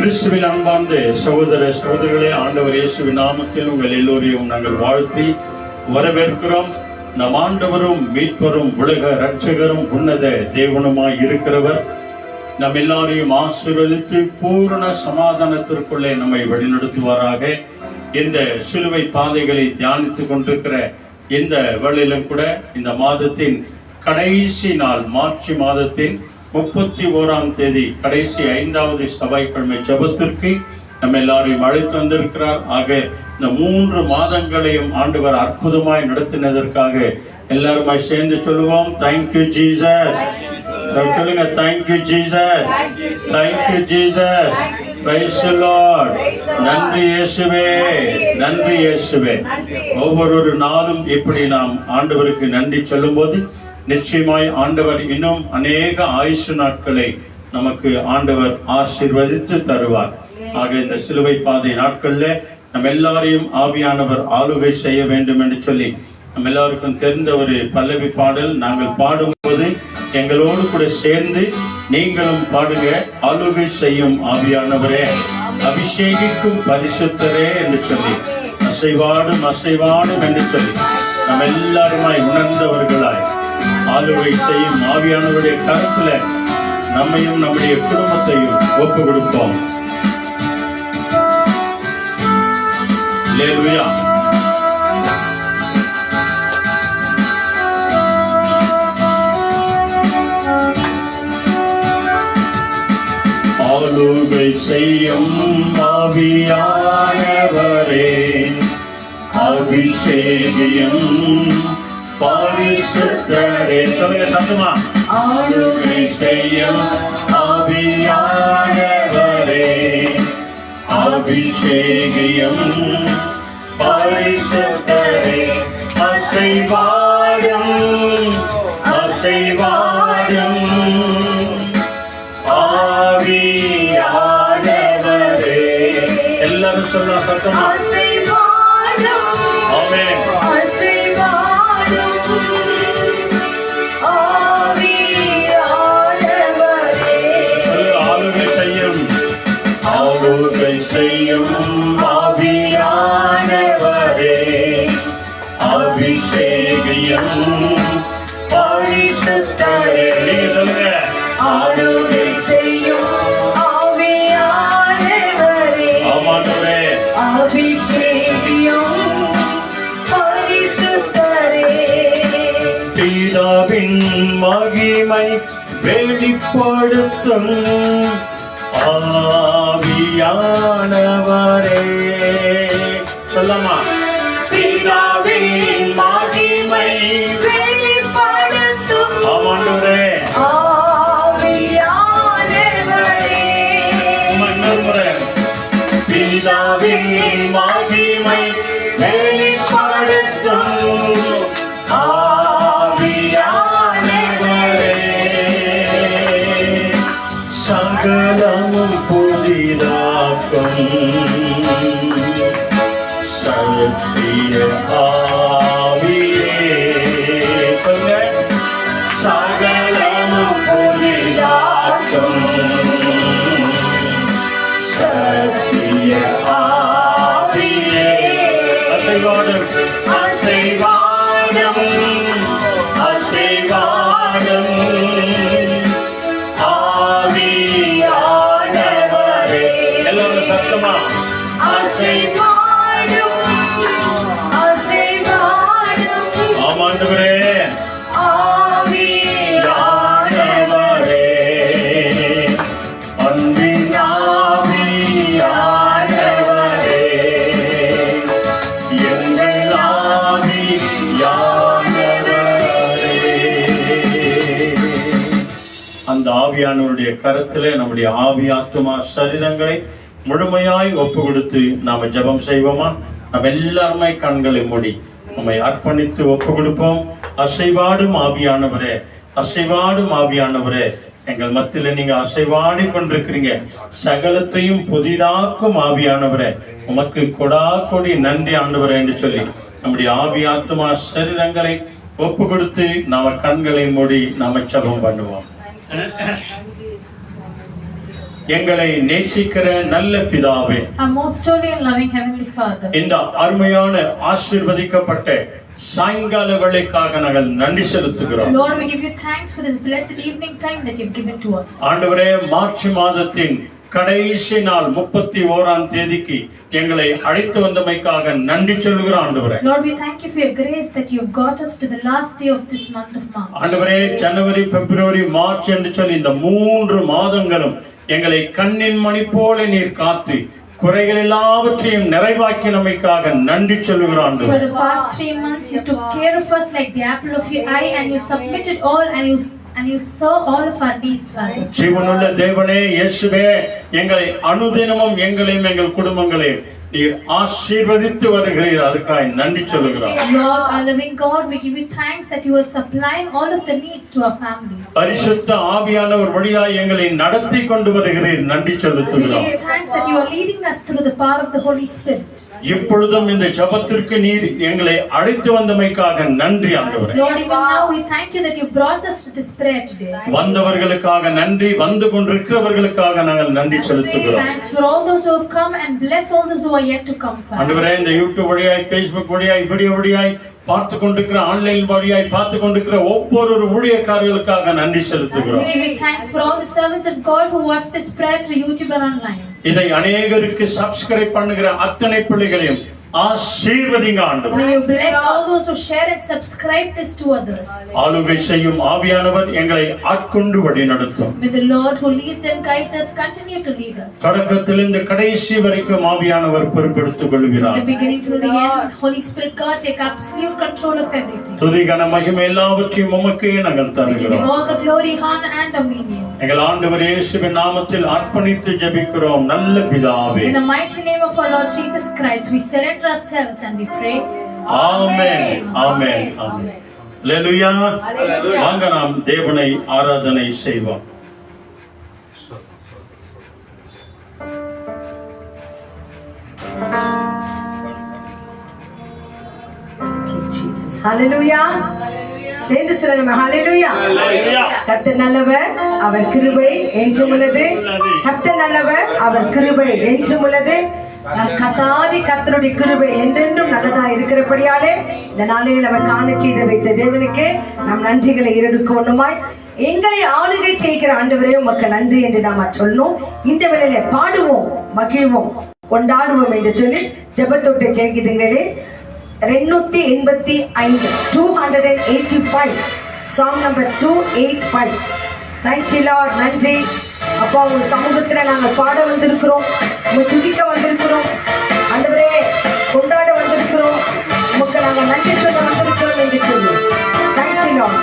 கிறிஸ்துவின் அன்பார்ந்த சகோதர சகோதரிகளே, ஆண்டவர் இயேசுவின் நாமத்தில் உங்கள் எல்லோரையும் நாங்கள் வாழ்த்தி வரவேற்கிறோம். நம் ஆண்டவரும் மீட்பரும் உலக இரட்சகரும் உன்னத தேவனுமாய் இருக்கிறவர் நம் எல்லாரையும் ஆசீர்வதித்து பூரண சமாதானத்திற்குள்ளே நம்மை வழிநடத்துவாராக. இந்த சிலுவை பாதைகளை தியானித்துக் கொண்டிருக்கிற இந்த வேளையிலும் கூட இந்த மாதத்தின் கடைசி நாள், மார்ச் மாதத்தின் 31ஆம் தேதி கடைசி 5வது செவ்வாய்க்கிழமை ஜெபத்திற்கு நம்ம எல்லாரையும் அழைத்து வந்திருக்கிறார். ஆக இந்த 3 மாதங்களையும் ஆண்டவர் அற்புதமாய் நடத்தினதற்காக எல்லாருமாய் சேர்ந்து சொல்லுவோம், தேங்க்யூ ஜீசஸ். சொல்லுங்க, thank you Jesus, thank you Jesus, price the Lord. நன்றி இயேசுவே, நன்றி இயேசுவே. ஒவ்வொரு நாளும் இப்படி நாம் ஆண்டவருக்கு நன்றி சொல்லும்போது நிச்சயமாய் ஆண்டவர் இன்னும் அநேக ஆயுசு நாட்களை நமக்கு ஆண்டவர் ஆசீர்வதித்து தருவார். ஆக இந்த சிலுவை பாதை நாட்கள்ல நம்ம எல்லாரையும் ஆவியானவர் ஆளுகை செய்ய வேண்டும் என்று சொல்லி நம்ம எல்லாருக்கும் தெரிந்த ஒரு பல்லவி பாடல் நாங்கள் பாடும்போது எங்களோடு கூட சேர்ந்து நீங்களும் பாடுங்க. ஆளுகை செய்யும் ஆவியானவரே, அபிஷேகிக்கும் பரிசுத்தரே என்று சொல்லி அசைவாடும் அசைவாடும் என்று சொல்லி நம்ம எல்லாருமாய் உணர்ந்தவர்களாய் ஆளுகை செய்யும் ஆவியானவருடைய கருத்துல நம்மையும் நம்முடைய குடும்பத்தையும் ஒப்பு கொடுப்போம். அல்லேலூயா. ஆளுகை செய்யும் ஆவியானவரே, அபிஷேகியும் பரிசுத்தரே. சொல்லுங்க சத்தமா, ஆளுகை செய்யும் ஆவியானவரே, அபிஷேகியும் பரிசுத்தரே. அசைவாடும் அசைவாடும் ஆவியானவரே. எல்லாரும் சொல்ல சத்தமா, ஆமென். ஆளுகை செய்யும் ஆவியானவரே, அபிஷேகியும் பரிசுத்தரே. நீங்க சொல்லுங்க, ஆளுகை செய்யும் ஆவியானவரே, ஆமாண்டவரே, அபிஷேகியும் பரிசுத்தரே. பிதாவின் மகிமை வெளிப்படுத்தும் ஆவியானவரே. சொல்லமா, பிதாவின் மகிமை வெளிப்படுத்தும் ஆமாண்டவரே, ஆவியானவரே. மன்னவரே, பிதாவின் மகிமை வெளிப்படுத்தும் ஆவியானவரே. சகலமும் புதிதாக்கும் சத்திய ஆவியே. சகலமும் புதிதாக்கும் சத்திய ஆவியே. அசைவாடும் அசைவாடும் அசைவாடும் ஆவியானவரே. எல்லாரும் சத்தமா, அசைவாடும் அசைவாடும் ஆமாண்டவரே, ஆவியானவரே. அன்பின் ஆவியானவரே, எங்கள் ஆவியானவரே. அந்த ஆவியானவருடைய கருத்திலே நம்முடைய ஆவி ஆத்துமா சரீரங்களை முழுமையாய் ஒப்பு கொடுத்து நாம ஜெபம் செய்வோமா? நம்ம எல்லாருமே கண்களை மூடி நம்மை அர்ப்பணித்து ஒப்பு கொடுப்போம். அசைவாடும் ஆவியானவரே, அசைவாடும் ஆவியானவரே, எங்கள் மத்தியில நீங்க அசைவாடி கொண்டிருக்கிறீங்க. சகலத்தையும் புதிதாக்கும் ஆவியானவரே, உமக்கு கொடா கொடி நன்றி ஆண்டவரே என்று சொல்லி நம்முடைய ஆவி ஆத்துமா சரீரங்களை ஒப்பு கொடுத்து நாம கண்களை மூடி நாம ஜெபம் பண்ணுவோம். எங்களை நேசிக்கிற நல்ல பிதாவே, our most holy and loving heavenly Father, இந்த அருமையான ஆசீர்வதிக்கப்பட்ட சாயங்கால வேளைக்காக நாங்கள் நன்றி செலுத்துகிறோம். Lord, we give you thanks for this blessed evening time that you've given to us. ஆண்டவரே, மார்ச் மாதத்தின் கடைசி நாள் 31ஆம் தேதிக்கு எங்களை அழைத்து வந்தமைக்காக நன்றி சொல்கிறோம் ஆண்டவரே. Lord, we thank you for your grace that you've got us to the last day of this month of March. ஆண்டவரே, ஜனவரி, பிப்ரவரி, மார்ச் என்று சொல்லி இந்த 3 மாதங்களும் எங்களை கண்ணின் மணி போல நீர் காத்து குறைகள் எல்லாவற்றையும் நிறைவாக்கினமைக்காக நன்றி சொல்கிறோம். For the past 3 months you took care of us like the apple of your eye, and you submitted all and you saw all of our needs, Father. ஜீவனுள்ள தேவனே, இயேசுவே, எங்களை அனுதினமும் எங்களையும் எங்கள் குடும்பங்களையும் நீர் ஆசீர்வதித்து வருகிறீர். அதுக்காக நன்றி சொல்கிறோம். Lord, our living God, we give you thanks that you are supplying all of the needs to our families. பரிசுத்த ஆவியானவர் வழியாய் எங்களை நடத்தி கொண்டு வருகிறீர். நன்றி We செலுத்துகிறோம். give you thanks that you are leading us through the power of the Holy Spirit. இப்பொழுதும் இந்த ஜெபத்திற்கு நீர் எங்களை அழைத்து வந்தமைக்காக நன்றி ஆண்டவரே. Lord, even now we thank you that you brought us to this prayer today. வந்தவர்களுக்காக நன்றி, வந்து கொண்டிருக்கிறவர்களுக்காக நாங்கள் நன்றி செலுத்துகிறோம். Thanks for all those who have come, and bless all those who are yet to come, Father. ஆண்டவரே, இந்த YouTube வழியாய், Facebook வழியாய், video வழியாய் பார்த்து கொண்டிருக்கிற, ஆன்லைன் வழியாய் பார்த்து கொண்டிருக்கிற ஒவ்வொரு ஊழியக்காரர்களுக்காக நன்றி செலுத்துகிறோம். We give you thanks for all the servants of God who watch this prayer through YouTube and online. இதை அநேகருக்கு சப்ஸ்கிரைப் பண்ணுகிற அத்தனை பிள்ளைகளையும் ஆசீர்வதிங்க ஆண்டவரே. May you bless all those who share and subscribe this to others. ஆளுகை செய்யும் ஆவியானவர் எங்களை ஆட்கொண்டு வழி நடத்தும். May the Lord who leads and guides us continue to lead us. தொடக்கத்திலிருந்து கடைசி வரைக்கும் ஆவியானவர் பொறுப்பெடுத்துக் கொள்கிறார். The beginning to the end, Holy Spirit God take absolute control of everything. துதி கன மகிமை எல்லாவற்றையும் உமக்கே நாங்கள் We give you தருகிறோம். all the glory, honor and dominion. எங்கள் ஆண்டவர் இயேசுவின் நாமத்தில் அர்ப்பணித்து ஜெபிக்கிறோம் நல்ல பிதாவே. In the mighty name of our Lord Jesus Christ, we surrender ourselves and we pray. ஆமென், ஆமென், ஆமென். அல்லேலூயா. வாங்க நாம் தேவனை ஆராதனை செய்வோம். Jesus. Hallelujah. சேர்ந்து சொல்லுங்க ஹalleluya. கர்த்தர் நல்லவர், அவர் கிருபை என்றும் உள்ளது. கர்த்தர் நல்லவர், அவர் கிருபை என்றும் உள்ளது. நம் கர்த்தாதி கர்த்தருடைய கிருபை என்றென்றும் நல்லதா இருக்கிறபடியாலே இந்த நாளில் அவர் காண செய்து வைத்த தேவனுக்கு நம் நன்றிகளை ஈடுக்கொள்ளுமாய் எங்களை ஆளுகை செய்கிற ஆண்டவரே உமக்கு நன்றி என்று நாம சொல்லணும். இந்த வேளையில பாடுவோம், மகிழ்வோம், கொண்டாடுவோம் என்று சொல்லி ஜெபத்தொட்டை ஜெயிக்குதுங்களே 285 285 சாங் நம்பர் 285. Thank you Lord. நன்றி அப்பா, உங்க சமூகத்துல நாங்கள் பாட வந்திருக்கிறோம், உங்க துதிக்க வந்திருக்கிறோம் ஆண்டவரே, கொண்டாட வந்திருக்கிறோம், உமக்கு நாங்கள் நன்றி சொல்ல வந்திருக்கிறோம் என்று சொல்லி தேங்க்யூ லார்ட்.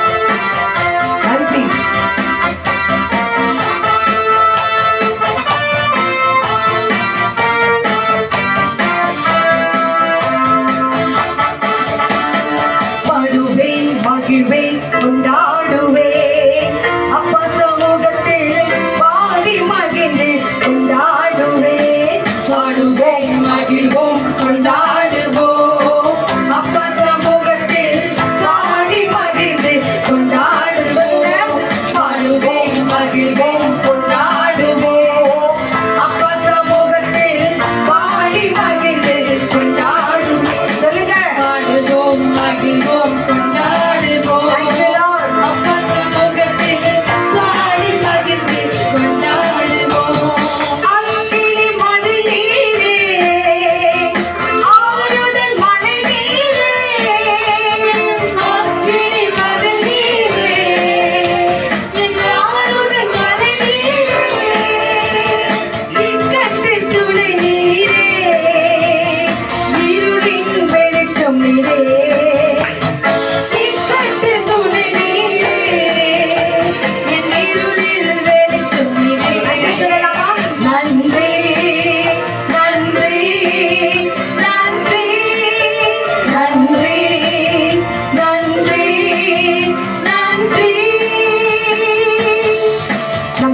நன்றி. மகிழ்வேன், கொண்டாடுவேன், அப்பா சமூகத்தில் பாடி மகிழ்ந்து கொண்டாடுவேன். பாடுவேன், மகிழ்வோம், கொண்டாடுவோம், அப்பா சமூகத்தில் பாடி மகிழ்ந்து கொண்டாடுவோம். பாடுவேன், மகிழ்வோம், கொண்டாடுவோம், அப்பா சமூகத்தில் பாடி மகிழ்ந்து கொண்டாடுவோம். சொல்லுங்க, பாடுவோம், மகிழ்வோம்,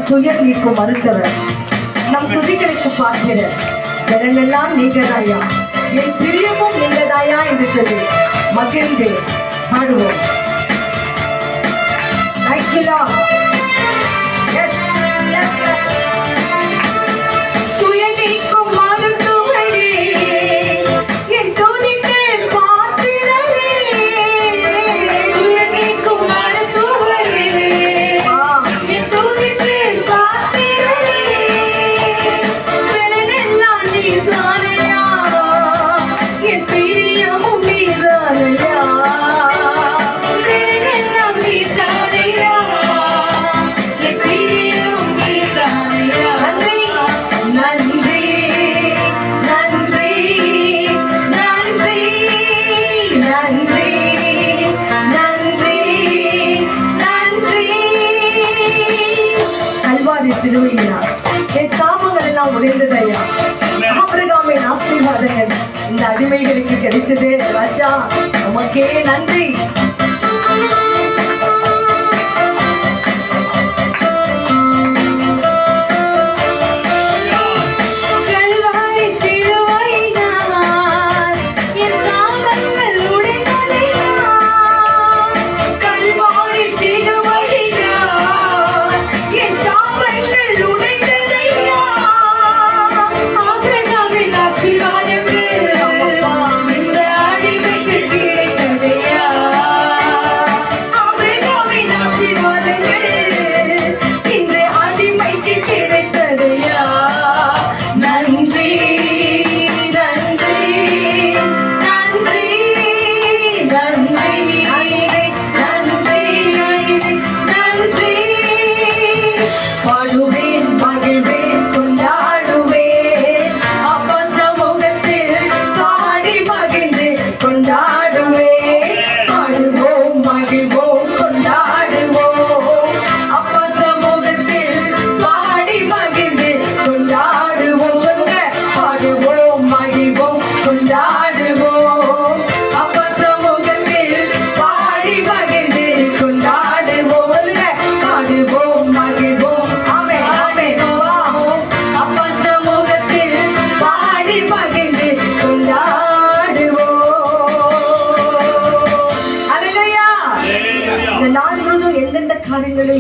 துயர் நீக்கும் மறுத்தவர், நம் துதிகளுக்கு பார்க்கிற ஜனமெல்லாம் நீங்கதாயா, என் பிரியமும் நீங்கதாயா என்று சொல்லி மகிழ்ந்து பாடுவோம். Thank you, Lord. Yes, yes, yes. Kalvari சிலுவையினார் என் சாபங்கள் எல்லாம் உடைந்தது ஐயா. ஆபிரகாமின் ஆசீர்வாதங்கள் இந்த அடிமைகளுக்கு கிடைத்தது ராஜா, உமக்கே நன்றி.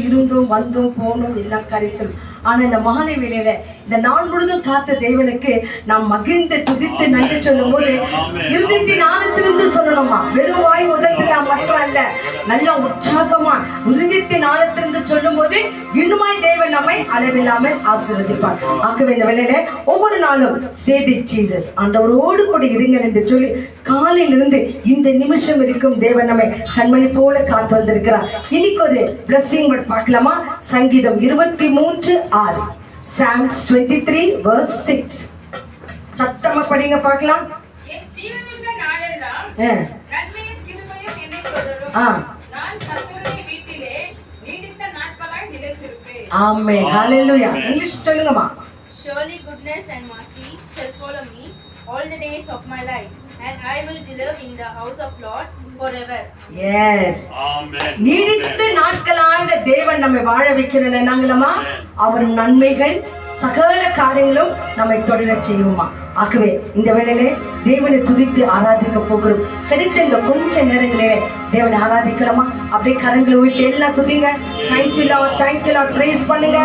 இருந்தும் வந்தும் போனோம் எல்லா காரியத்திலும். ஆனா இந்த மாலை வேளையில இந்த நாள் முழுதும் காத்த தேவனுக்கு நாம் மகிழ்ந்து துதித்து நன்றி சொல்லும் போது இருதயத்தின் ஆழத்திலிருந்து சொல்லணுமா, வெறும் வாய் உதத்துல மட்டும் அல்ல, நல்ல உற்சாகமா இருதயத்தின் ஆழத்திலிருந்து சொல்லும் போது இன்னுமாய் தேவன் நம்மை அளவில்லாமல் ஆசீர்வதிப்பார். ஆகவே இந்த வேளையில ஒவ்வொரு நாளும் ஸ்டே வித் ஜீசஸ், ஆண்டவரோடு கூட இருங்கள் என்று சொல்லி காலையிலிருந்து இந்த நிமிஷம் வரைக்கும் தேவன் நம்மை கண்மணி போல காத்து வந்திருக்கிறார். இன்னைக்கு ஒரு blessing பார்க்கலாமா? சங்கீதம் 23:6, Psalms 23 verse 6. சத்தமா படிங்க பார்க்கலாம். என் ஜீவனுள்ள நாளெல்லாம் நன்மையும் கிருபையும் என்னை தொடரும். நான் கர்த்தருடைய வீட்டிலே நீடித்த நாட்களாய் நிலைத்திருப்பேன். ஆமென். ஹalleluya. இங்கிலீஷ் சொல்லுங்கமா. Surely goodness and mercy shall follow me all the days of my life, and I will live in the house of Lord forever. Yes. Amen. நீடித்த நாட்களாக தேவன் நம்மை வாழ வைக்கிறார். நாங்களமா அவர் நன்மைகள் சகல காரியங்களும் நம்மை தொடர செய்வோமா. ஆகவே இந்த வேளையிலே தேவனை துதித்து ஆராதிக்க போகிறோம். கிடைத்த இந்த கொஞ்ச நேரங்களிலே தேவனை ஆராதிக்கலாமா? அப்படியே கரங்களை உயர்த்தி எல்லாம் துதிங்க. Thank you Lord, thank you Lord, praise பண்ணுங்க.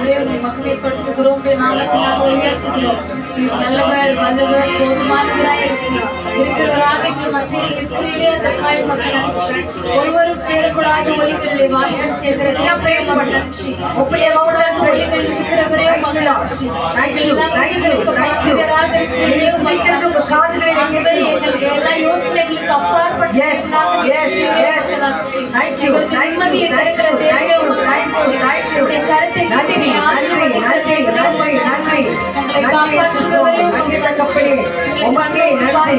தேவனை மகிமைப்படுத்துகிறோம், நாமத்தினால் உயர்த்துகிறோம். நீர் நல்லவர், வல்லவர், போதுமானவராய் இருக்கிறார். இருக்கிறவராக எங்கள் மத்தியில் இருக்கிறீரே, அதற்காக உமக்கு நன்றி. ஒருவரும் சேரக்கூடாத ஒளிகளிலே வாசம் செய்கிற எல்லாம் praise பண்ணுங்க. Open your mouth and praise. இருக்கிறவரே உமக்கு நன்றி. Thank you, thank you, thank you. துதிக்கிறது உங்க காதுகளிலே கேட்கணும். எல்லா யோசனைகளுக்கு அப்பாற்பட்ட Yes, yes, yes. Thank you, thank you, thank you, thank you, thank you, thank you. நன்றி, நன்றி, நன்றி, நன்றி, நன்றி. நன்றி இயேசுவே, நன்றி தகப்பனே. உமக்கே நன்றி,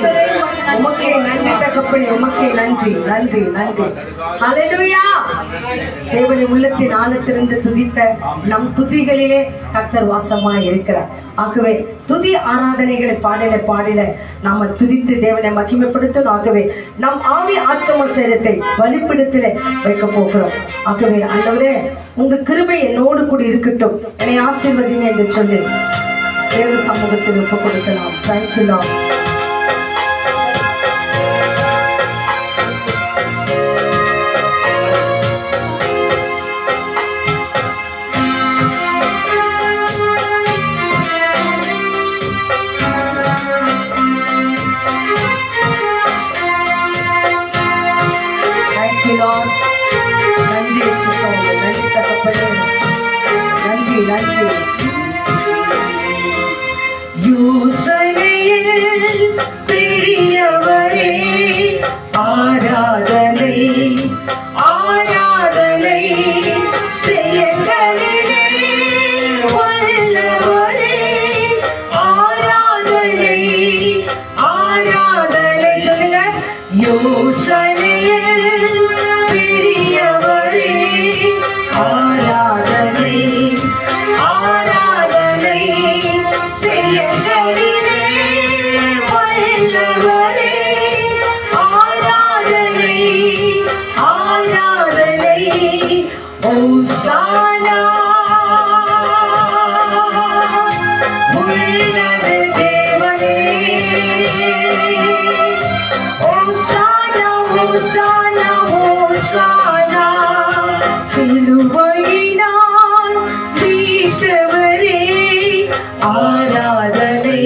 உமக்கே நன்றி தகப்பனே, உமக்கே நன்றி, நன்றி, நன்றி. ஹalleluya. தேவனை உள்ளத்தின் ஆழத்திலிருந்து துதித்த நம் துதிகளிலே கர்த்தர் வாசமாய் இருக்கிறார். ஆகவே துதி ஆராதனைகளை பாடில நாம துதித்து தேவனை மகிமைப்படுத்தணும். ஆகவே நம் ஆவி ஆத்ம சேரத்தை பலிபீடத்திலே வைக்க போகிறோம். ஆகவே ஆண்டவரே உங்க கிருபை என்னோடு கூட இருக்கட்டும், என்னை ஆசீர்வதிங்க என்று சொல்லி தேவ சமூகத்தில் ஒப்பு கொடுக்கலாம். Thank you Lord. நன்றி இயேசுவே, நன்றி தகப்பனே, நன்றி, நன்றி. யோசனையில் பெரியவரே, ஆராதனை ஆராதனை செயல்களிலே வல்லவரே, ஆராதனை ஆராதனை சொல்லுங்க. யோசனையில் பெரியவரே, ஆராதனை ஓசானா உன்னத தேவனே ஓசானா ஓசானா ஓசானா சிலுவையினால் மீட்டவரே ஆராதனை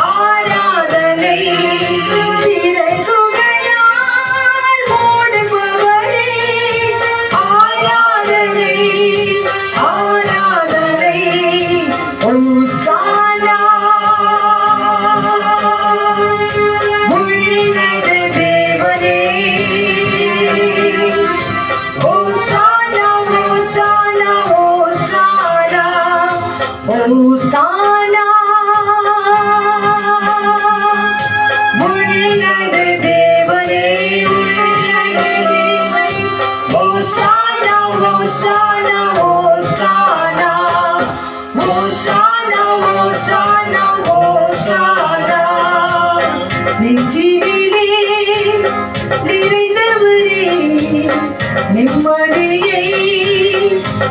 ஆராதனை சிறகுகளால் மூடுபவரே ஆராதனை ஆராதனை ஓசானா உன்னத தேவனே ஓசானா ஓசானா ஓசானா ஓசானா உன்னத தேவனே உன்னத தேவனே ஓசானா ஓசானா ஓசானா ஓசானா ஓசானா ஓசானா நெஞ்சினிலே நிறைந்தவரே நிம்மதியை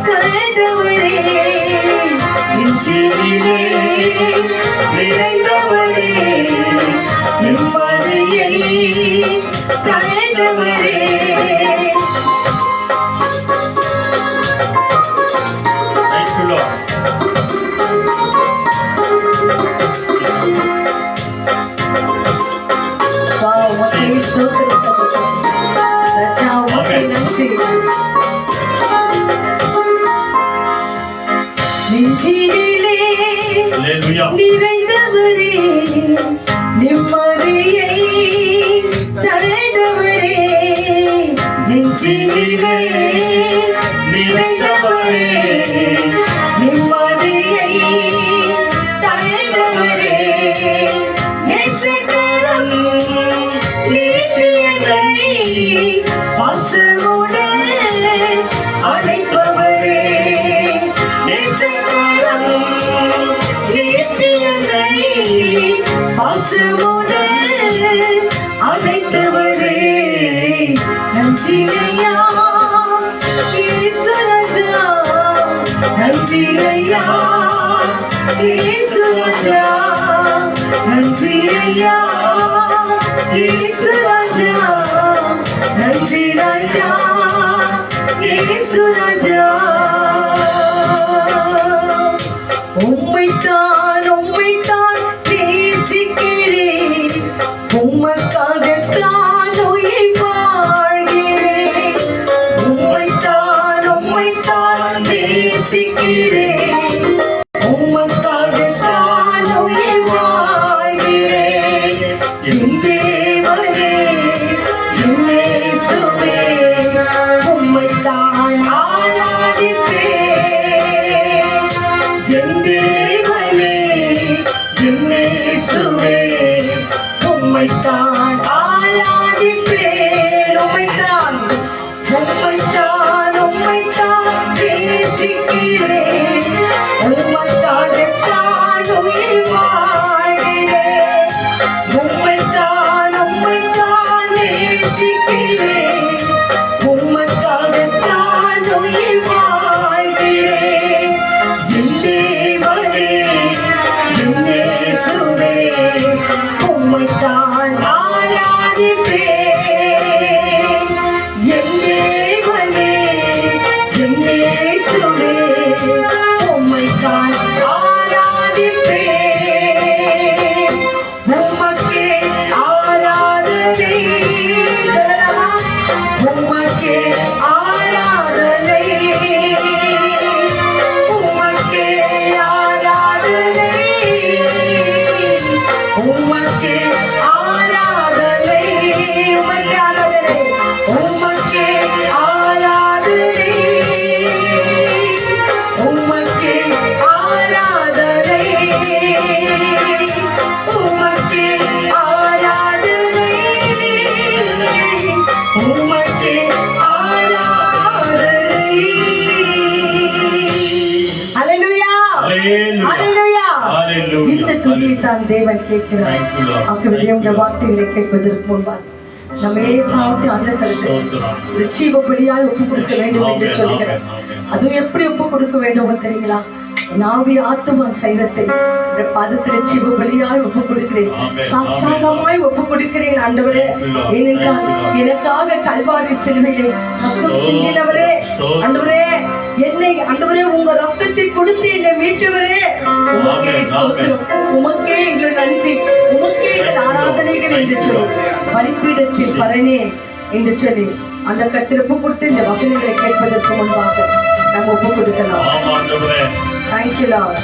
கலந்தவரே நெஞ்சினிலே நிறைந்தவரே நிம்மதியை கலந்தவரே Thank you, Lord. Nenjinile Hallelujah. நிறைந்தவரே நிம்மதியை தழைந்தவரே நெஞ்சினிலே நிறைந்தவரே நிம்மதியை தழைந்தவரே நேசகரம் நீதியனை பாசமுடன் அழைப்பவரே நேசகரம் நீதியனை பாசமுடன் அழைத்தவரே நன்றியா ஈஸ்வரஜா நன்றியா ஈஸ்வரஜா நன்றியா ஈஸ்வரஜா நன்றி ராஜா ஈஸ்வரஜா உம்மைத்தான் உம்மைத்தான் நேசிக்கிறேன் உமக்காகத்தான் உயிர் வாழ்கிறேன் உம்மைத்தான் உம்மைத்தான் நேசிக்கிறேன் உமக்காகத்தான் உயிர் வாழ்கிறேன் என் தேவனே என் இயேசுவே உம்மைத்தான் ஆராதிப்பேன் என் தேவனே என் இயேசுவே உம்மைத்தான் ஆராதிப்பேன் உம்மைத்தான் உம்மைத்தான் உம்மைத்தான் நேசிக்கிறேன் உம்மைக்காகத்தான் உயிர் வாழ்கிறேன் உம்மைத்தான் உம்மைத்தான் நேசிக்கிறேன் உம்மைக்காகத்தான் உயிர் வாழ்கிறேன் என் தேவனே என் இயேசுவே உம்மைத்தான் ஆராதிப்பேன் என் தேவனே என் இயேசுவே உம்மைத்தான் ஆராதிப்பேன் உமக்கே ஆராதனை உமக்கே ஆராதனை உமக்கே ஆராதனை உமக்கே ஆராதனை உமக்கே ஆராதனை உமக்கே ஆராதனை உமக்கே ஆராதனை உமக்கே ஆராதனை ஹalleluya ஹalleluya Hallelujah. இந்த துதியை தான் தேவன் கேட்கிறார் Thank you, Lord. ஆகவே Thank you, தேவனுடைய Lord. வார்த்தைகளை கேட்பதற்கு முன்பாக நம்மே தாழ்த்தி ஆண்டவருக்கு ஸ்தோத்திரம். ஒரு ஜீவ பலியாய் ஒப்பு கொடுக்க வேண்டும் என்று ஆமென், சொல்லுகிறார். ஆமென், ஆமென். அதுவும் எப்படி ஒப்பு கொடுக்க வேண்டும் தெரியுங்களா? நாவி ஆத்துமா சைரத்தை பாதத்தில் ஜீவ பலியாய் ஒப்பு கொடுக்கிறேன், ஆமென், சாஷ்டாங்கமாய் ஒப்பு கொடுக்கிறேன் ஆண்டவரே. ஏனென்றால் எனக்காக கல்வாரி சிலுவையிலே ரத்தம் சிந்தினவரே ஆண்டவரே, என்னை ஆண்டவரே உங்க ரத்தத்தை கொடுத்து என்னை மீட்டவரே, உமக்கே ஸ்தோத்திரம், உமக்கே எங்கள் நன்றி, உமக்கே எங்கள் ஆராதனைகள் என்று சொல்லி பலிப்பீடத்தில் பரனே என்று சொல்லி அந்த கத்திரப்பு கொடுத்து இந்த வசனங்களை கேட்பதற்கு முன்பாக நம்ம ஒப்பு கொடுக்கலாம். ஆமாம் ஆண்டவரே. Thank you, Lord.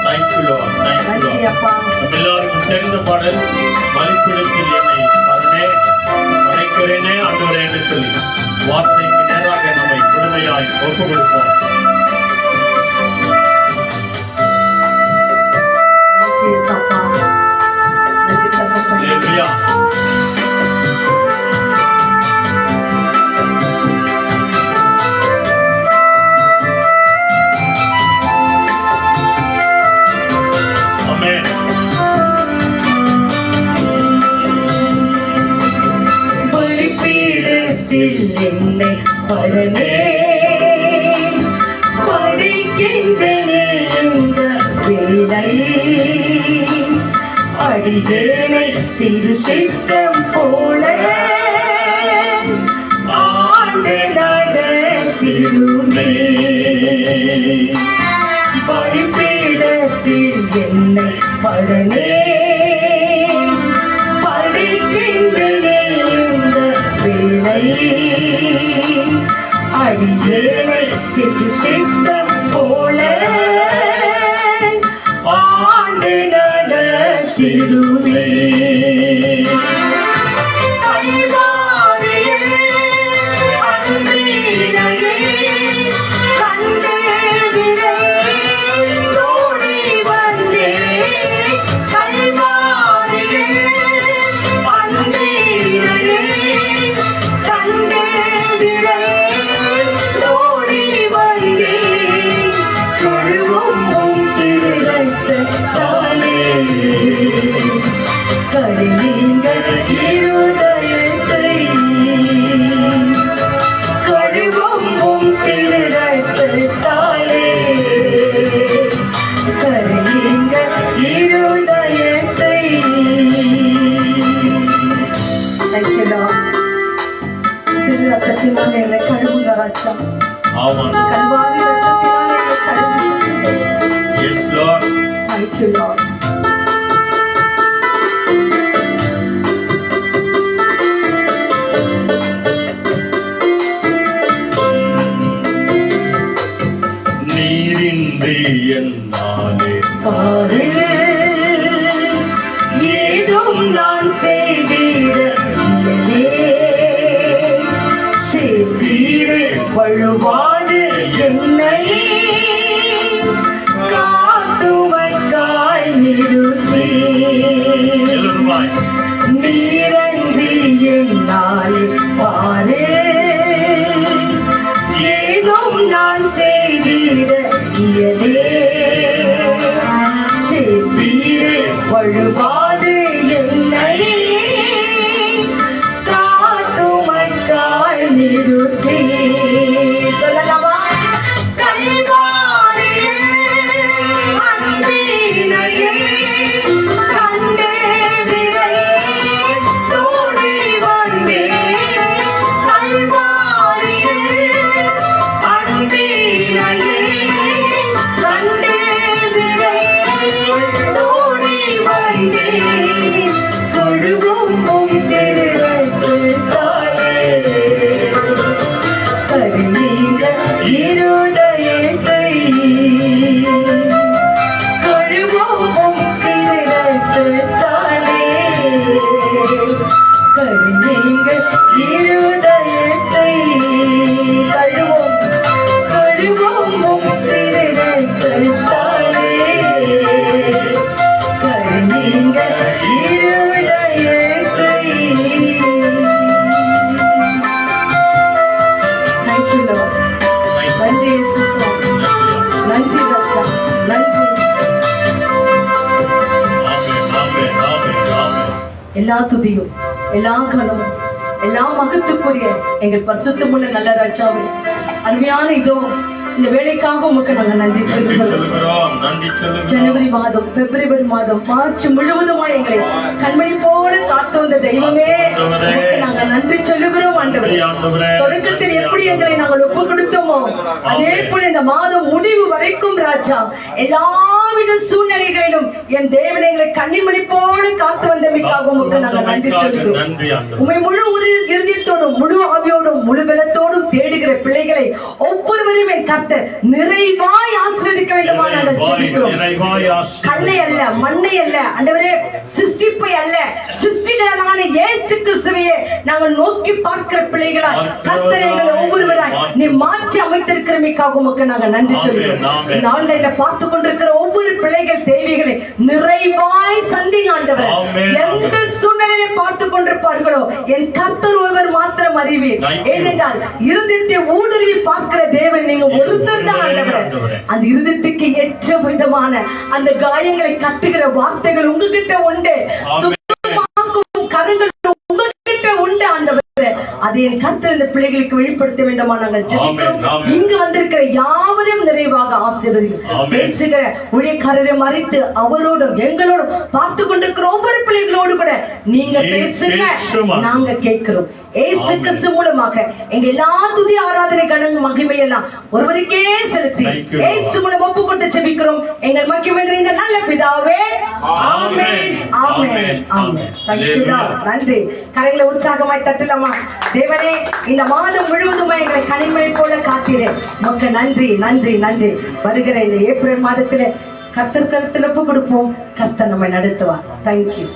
Thank you, Lord. Thank you, நன்றி Lord. அப்பா. நம்ம எல்லாருக்கும் தெரிந்த பாடல், பலிபீடத்தில் என்னை பரனே படைக்கிறேனே ஆண்டவரே என்று சொல்லி வார்த்தைக்கு நேராக நம்மை முழுமையாய் ஒப்பு கொடுப்போம். நன்றி ஏசப்பா. நன்றி தகப்பனே. ஹல்லேலூயா. ஆமென். பலிபீடத்தில் என்னை பரனே படைக்கின்றனே இந்த வேளை, அடியேனை திரு சித்தம் போல ஆண்டு நடத்திடுமே. பலிபீடத்தில் என்னை பரனே படைக்கின்றனே இந்த வேளை, அடியேனை திரு சித்தம் போல ஆண்டு நடத்திடுமே. கல்வாரியில் அன்பினையே கண்டு விரைந்தோடி வந்தேன். கல்வாரியில் அன்பினையே கண்டு விரைந்தோடி வந்தேன். கழுவும் உம் திருரத்தத்தாலே கழுவுங்கள் இருதயத்தை, கழுவும் உம் திருரத்தத்தாலே கழுவுங்கள் இருதயத்தை. Thank you, Lord. திரு ரத்தத்தினால் என்னை கழுவுங்க ராஜா. ஆமாம். கல்வாரி ரத்தத்தினால் என்னை கழுவி சுத்திகரிங்க. Yes, Lord. Thank you, Lord. நீரின்றி என்னாலே பாரில் ஏதும் நான் செய்திடவில்லையே, செய்தீரே வழுவாது என்னை காத்துவக்காய் துதியும் எல்லா கனமும் எல்லா மகத்துக்குரிய எங்கள் பரிசுத்தமுள்ள நல்ல ராஜாவே, அருமையான இதோ இந்த வேலைக்காக உமக்கு நாங்க நன்றி சொல்லுகிறோம். ஜனவரி மாதம், பிப்ரவரி மாதம், மார்ச் முழுவதுமாய் எங்களை கண்மணி போல காத்து வந்த தெய்வமே, உமக்கு நாங்க நன்றி சொல்லுகிறோம். ஆண்டவரே, தொடக்கத்தில் எப்படி எங்களை நாங்கள் ஒப்பு கொடுத்தோமோ அதே போல இந்த மாதம் முடிவு வரைக்கும் ராஜா எல்லாவித சூழ்நிலைகளிலும் என் தேவனை எங்களை கண்ணிமணி போல காத்து வந்தமைக்காக உமக்கு நாங்க நன்றி சொல்லுகிறோம். உண்மை முழு இருதயத்தோடும் முழு ஆவியோடும் முழு பலத்தோடும் தேடுகிற பிள்ளைகளை ஒவ்வொருவரையும் என் கர்த்தர் நிறைவாய் ஆசீர்வதிக்க வேண்டுமா நாங்கள் ஜெபிக்கிறோம். கல்லை அல்ல, மண்ணை அல்ல ஆண்டவரே, சிருஷ்டிப்பை அல்ல, சிருஷ்டிகரான இயேசு கிறிஸ்துவையே நாங்கள் நோக்கி பார்க்கிற பிள்ளைகளா கர்த்தர் எங்களை ஒவ்வொருவராய் நீ மாற்றி அமைத்திருக்கிறமைக்காக உமக்கு நாங்கள் நன்றி சொல்கிறோம். இந்த ஆன்லைன்ல பார்த்து கொண்டிருக்கிற ஒவ்வொரு பிள்ளைகள் தேவைகளை நிறைவாய் சந்திங்க ஆண்டவரே. எந்த சூழ்நிலையை பார்த்து கொண்டிருப்பார்களோ என் கர்த்தர் ஒருவர் மாத்திரம் அறிவீர். ஏனென்றால் இருதயத்தை ஊடுருவி பார்க்கிற தேவன் நீங்க ஒருத்தர் தான் ஆண்டவரே. அந்த இருதயத்துக்கு ஏற்ற விதமான அந்த காயங்களை கட்டுகிற வார்த்தைகள் உங்ககிட்ட உண்டு, சுகமாக்கும் கரங்கள் உங்ககிட்ட உண்டு ஆண்டவரே. அதை என் கர்த்தர் இந்த பிள்ளைகளுக்கு வெளிப்படுத்த வேண்டுமா நாங்கள் ஜெபிக்கிறோம். இங்கு வந்திருக்கிற யாவரையும் நிறைவாக ஆசீர்வதிக்கும். பேசுகிற ஊழியக்காரரை மறைத்து அவரோடும் எங்களோடும் பார்த்து கொண்டிருக்கிற ஒவ்வொரு பிள்ளைகளோடு கூட நீங்க பேசுங்க, நாங்க கேட்கிறோம். இயேசு கிறிஸ்து மூலமாக எங்க எல்லா துதி ஆராதனை கணம் மகிமையெல்லாம் ஒருவருக்கே செலுத்தி இயேசு மூலம் ஒப்புக்கொண்டு ஜெபிக்கிறோம் எங்கள் மகிமை நிறைந்த நல்ல பிதாவே. ஆமென், ஆமென், ஆமென். நன்றி. கரைகளை உற்சாகமாய் தட்டலாமா? தேவனே, இந்த மாதம் முழுவதுமாய் எங்களை கனிமலை போல காத்தீரே, உமக்கு நன்றி, நன்றி, நன்றி. வருகிற இந்த ஏப்ரல் மாதத்துல கர்த்தர் கருத்தில் ஒப்பு கொடுப்போம். கர்த்தர் நம்மை நடத்துவார். Thank you.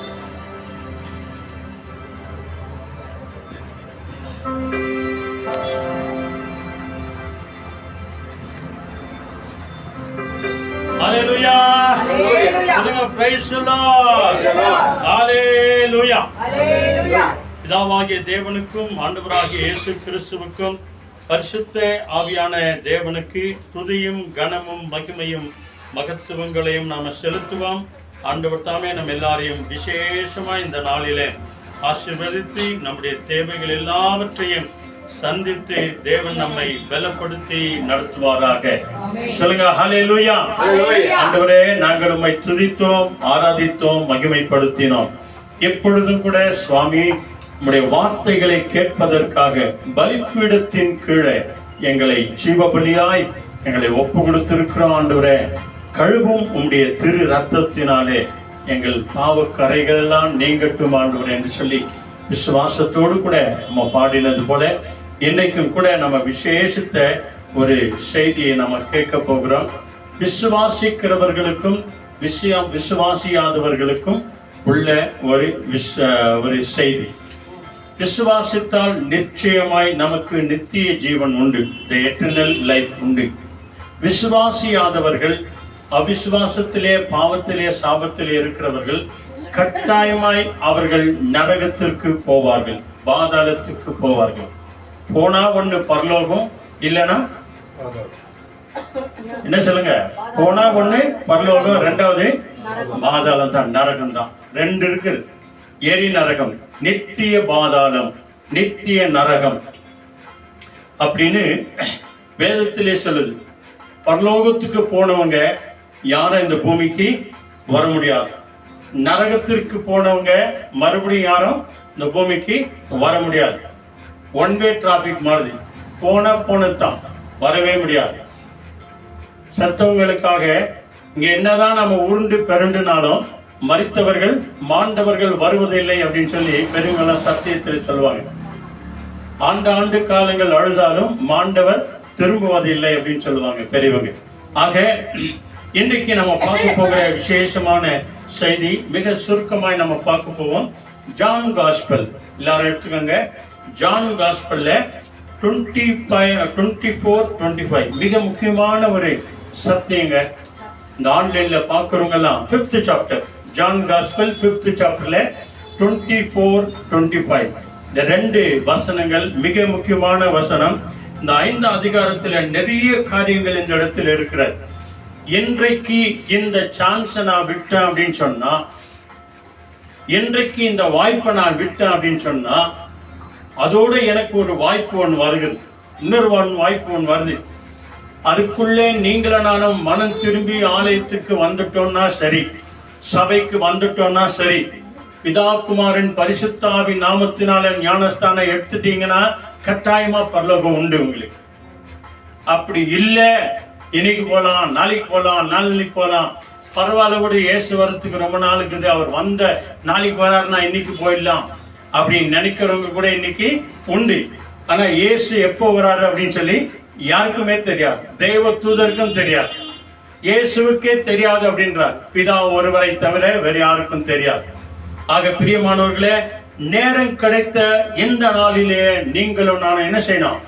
Hallelujah. Hallelujah. Praise the Lord. Hallelujah. Hallelujah. பிதாவாகிய தேவனுக்கும் ஆண்டவராகிய இயேசு கிறிஸ்துவுக்கும் பரிசுத்த ஆவியான தேவனுக்கு துதியும் கனமும் மகிமையும் மகத்துவங்களையும் நாம செலுத்துவோம். ஆண்டவர் தாமே நம்ம எல்லாரையும் விசேஷமா இந்த நாளிலே ஆசீர்வதித்து நம்முடைய தேவைகள் எல்லாவற்றையும் சந்தித்து தேவன் நம்மை பலப்படுத்தி நடத்துவாராக. சொல்லுங்க ஹல்லேலூயா. ஆண்டவரே, நாங்கள் உம்மை துதித்தோம், ஆராதித்தோம், மகிமைப்படுத்தினோம். எப்பொழுதும் கூட சுவாமி உம்முடைய வார்த்தைகளை கேட்பதற்காக பலிபீடத்தின் கீழே எங்களை ஜீவபலியாய் எங்களை ஒப்பு கொடுத்திருக்கிறோம். ஆண்டவரே, கழுவும் உம்முடைய திரு ரத்தத்தினாலே எங்கள் பாவ கரைகள் எல்லாம் நீங்கட்டும் ஆண்டவரே என்று சொல்லி விசுவாசத்தோடு கூட நம்ம பாடினது போல இன்னைக்கும் கூட நம்ம விசேஷித்த ஒரு செய்தியை நம்ம கேட்க போகிறோம். விசுவாசிக்கிறவர்களுக்கும் விசுவாசியாதவர்களுக்கும் உள்ள ஒரு செய்தி. விசுவாசித்தால் நிச்சயமாய் நமக்கு நித்திய ஜீவன் உண்டு, the eternal life உண்டு. விசுவாசியாதவர்கள், அவிசுவாசத்திலே, பாவத்திலே, சாபத்திலே இருக்கிறவர்கள் கட்டாயமாய் அவர்கள் நரகத்திற்கு போவார்கள், பாதாளத்துக்கு போவார்கள். போனா ஒண்ணு பரலோகம், இல்லைன்னா என்ன சொல்லுங்க, போனா ஒண்ணு பரலோகம், ரெண்டாவது பாதாளம் தான், நரகம் தான். ரெண்டு இருக்கு, எரி நரகம், நித்திய பாதாளம், நித்திய நரகம் அப்படின்னு வேதத்திலே சொல்லுது. பரலோகத்துக்கு போனவங்க யாரும் இந்த பூமிக்கு வர முடியாது. நரகத்திற்கு போனவங்க மறுபடியும் யாரும் இந்த பூமிக்கு வர முடியாது. ஒன் வே டிராபிக் மாதிரி போனதான், வரவே முடியாது. சத்தவங்களுக்காக இங்க என்னதான் நம்ம உருண்டு பெருண்டுனாலும் மரித்தவர்கள் மாண்டவர்கள் வருவதில்லை அப்படின்னு சொல்லி பெரியவங்க சத்தியத்தில் சொல்லுவாங்க. ஆண்டு காலங்கள் அழுதாலும் மாண்டவர் திரும்புவதில்லை அப்படின்னு சொல்லுவாங்க பெரியவங்க. ஆக இன்றைக்கு நம்ம பார்க்க போகிற விசேஷமான செய்தி மிக சுருக்கமாய் நம்ம பார்க்க போவோம். ஜான் காஸ்பல் எல்லாரும் எடுத்துக்கோங்க. ஜான் காஸ்பல்ல 24-25 மிக முக்கியமான ஒரு சத்தியங்க. இந்த ஆன்லைன்ல பார்க்கறவங்க எல்லாம் 5th chapter, John gospel 5th சாப்டர்ல 24-25 இந்த ரெண்டு வசனங்கள் மிக முக்கியமான வசனம். இந்த 5 அதிகாரத்துல நிறைய காரியங்கள் இந்த இடத்துல இருக்கிறது. இன்றைக்கு இந்த சான்ஸை நான் விட்டேன் அப்படின்னு சொன்னா என்றைக்கு இந்த வாய்ப்பை நான் விட்டேன் அப்படின்னு சொன்னா, அதோட எனக்கு ஒரு வாய்ப்பு ஒன்று வருகிறது, இன்னொரு வாய்ப்பு ஒன்று வருது. அதுக்குள்ளே நீங்கள நானும் மனம் திரும்பி ஆலயத்துக்கு வந்துட்டோம்னா சரி, சபைக்கு வந்துட்டோம்னா சரி, பிதா குமாரன் பரிசுத்தாவி நாமத்தினால ஞானஸ்தானம் எடுத்துட்டீங்கன்னா கட்டாயமா பரலோகம் உண்டு உங்களுக்கு. அப்படி இல்ல, இன்னைக்கு போலாம், நாளைக்கு போலாம், நாளைக்கு போலாம், பரவாயில்ல கூட இயேசு வரத்துக்கு ரொம்ப நாளுக்கு, அவர் வந்த நாளைக்கு வராருன்னா இன்னைக்கு போயிடலாம் அப்படின்னு நினைக்கிறவங்க கூட இன்னைக்கு உண்டு. ஆனா இயேசு எப்போ வராரு அப்படின்னு சொல்லி யாருக்குமே தெரியாது, தேவ தூதருக்கும் தெரியாது, இயேசுவுக்கே தெரியாது அப்படின்றார். பிதா ஒருவரை தவிர வேற யாருக்கும் தெரியாது. ஆக பிரியமானவர்களே, நேரம் கிடைத்த இந்த நாளிலே நீங்களும் நானும் என்ன செய்யணும்?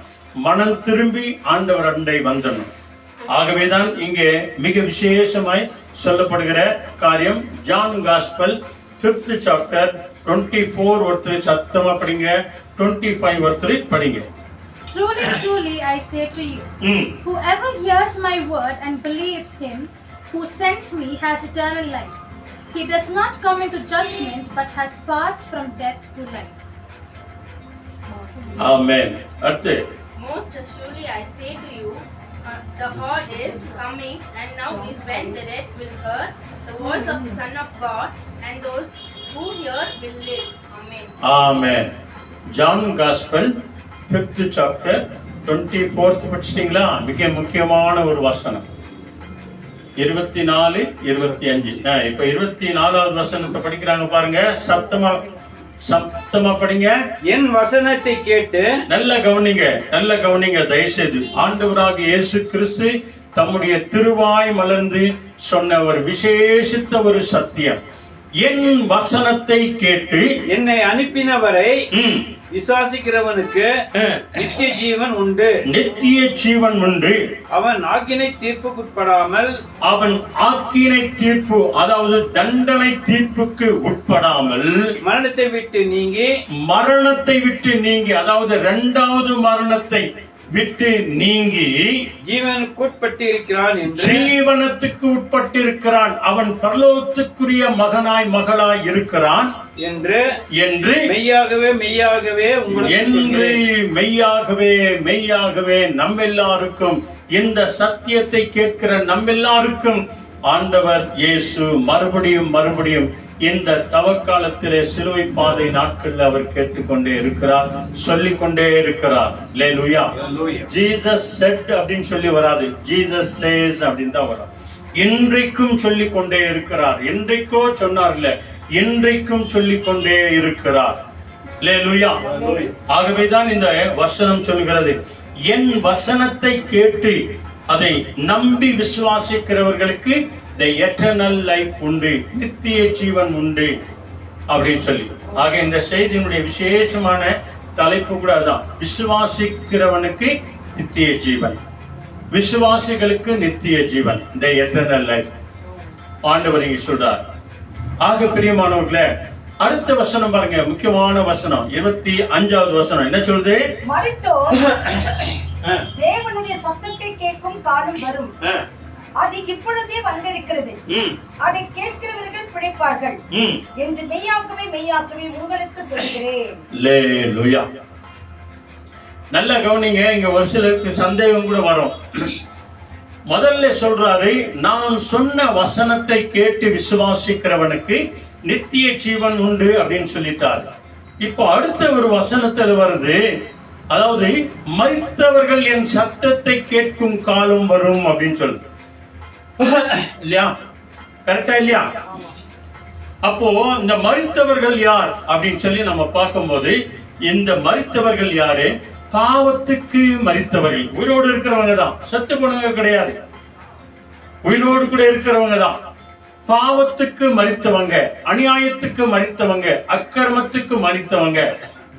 மனம் திரும்பி ஆண்டவர் அண்டை வந்துடணும். ஆகவேதான் இங்கே மிக விசேஷமாய் சொல்லப்படுகிற காரியம், ஜான் காஸ்பல் 5th chapter 24 ஒருத்தர் சத்தமா படிங்க, 25 ஒருத்தர் படிங்க. Truly, truly, I say to you, whoever hears my word and believes him who sent me has eternal life. He does not come into judgment, but has passed from death to life. Amen. அடுத்து, Most surely I say to you, the hour is coming, and now is when the dead will hear the voice of the Son of God, and those who hear will live. Amen. Amen. John gospel 5th chapter 24 படிச்சிட்டீங்களா? மிக முக்கியமான ஒரு வசனம் 24, 25. இப்ப 24வது வசனத்தை படிக்கிறாங்க பாருங்க, சத்தமா படிங்க. என் வசனத்தை கேட்டு நல்ல கவனிங்க தயவுசெய்து. ஆண்டவராகிய இயேசு கிறிஸ்து தம்முடைய திருவாய் மலர்ந்து சொன்ன ஒரு விசேஷித்த ஒரு சத்தியம், என் வசனத்தை கேட்டு என்னை அனுப்பினவரை விசுவாசிக்கிறவனுக்கு நித்திய ஜீவன் உண்டு. நித்திய ஜீவன் உண்டு. அவன் ஆக்கினை தீர்ப்புக்குட்படாமல், அவன் ஆக்கினை தீர்ப்பு அதாவது தண்டனை தீர்ப்புக்கு உட்படாமல், மரணத்தை விட்டு நீங்கி அதாவது இரண்டாவது மரணத்தை விட்டு நீங்கி ஜீவனுக்குட்பட்டிருக்கிறான் என்று, ஜீவனத்துக்கு உட்பட்டிருக்கிறான், அவன் பரலோகத்துக்குரிய மகனாய் மகளாய் இருக்கிறான் என்று மெய்யாகவே மெய்யாகவே நம்மெல்லாருக்கும், இந்த சத்தியத்தை கேட்கிற நம்மெல்லாருக்கும் ஆண்டவர் இயேசு மறுபடியும் இந்த தவக்காலத்திலே சிலுவை பாதை நாட்களில் அவர் கேட்டுக்கொண்டே இருக்கிறார், சொல்லிக்கொண்டே இருக்கிறார். அல்லேலூயா. ஜீசஸ் செட் அப்படின்னு சொல்லி வராது, ஜீசஸ் சேஸ் அப்படின்னு தான் வரும். இன்றைக்கும் சொல்லிக்கொண்டே இருக்கிறார். என்றைக்கோ சொன்னார்ல, இன்றைக்கும் சொல்லிக்கொண்டே இருக்கிறார். அல்லேலூயா. ஆகவேதான் இந்த வசனம் சொல்கிறது, என் வசனத்தை கேட்டு அதை நம்பி விசுவாசிக்கிறவர்களுக்கு the eternal life உண்டு, நித்திய ஜீவன் உண்டு அப்படின்னு சொல்லி. ஆக இந்த செய்தியினுடைய விசேஷமான தலைப்பு கூட அதான், விசுவாசிக்கிறவனுக்கு நித்திய ஜீவன், விசுவாசிகளுக்கு நித்திய ஜீவன், the eternal life ஆண்டவர் இங்க சொல்றார். ஆக பிரியமானவர்களே, அடுத்த வசனம் பாருங்க, முக்கியமான வசனம் 25வது வசனம் என்ன சொல்லுது? மரித்தோர் தேவனுடைய சத்தத்தை கேட்கும் காலம் வரும், அது இப்பொழுதே வந்திருக்கிறது, அதை கேட்கிறவர்கள் பிழைப்பார்கள் என்று மெய்யாகவே உங்களுக்கு சொல்கிறேன். அல்லேலூயா. நல்ல கவனிங்க, இங்க ஒரு சிலருக்கு சந்தேகம் கூட வரும். முதல்ல சொல்றாரு, நான் சொன்ன வசனத்தை கேட்டு விசுவாசிக்கிறவனுக்கு நித்திய ஜீவன் உண்டு அப்படின்னு சொல்லிட்டாரு. இப்போ அடுத்த ஒரு வசனத்தில் வருது, அதாவது மரித்தவர்கள் என் சத்தத்தை கேட்கும் காலம் வரும் அப்படின்னு சொல்லுது இல்லையா? கரெக்டா இல்லையா? அப்போ இந்த மரித்தவர்கள் யார் அப்படின்னு சொல்லி நம்ம பார்க்கும்போது, இந்த மரித்தவர்கள் யாரு? பாவத்துக்கு மரித்தவர்கள். உயிரோடு இருக்கிறவங்க தான், செத்து போனவங்க கிடையாது, உயிரோடு கூட இருக்கிறவங்க தான். பாவத்துக்கு மரித்தவங்க, அநியாயத்துக்கு மரித்தவங்க, அக்கிரமத்துக்கு மரித்தவங்க,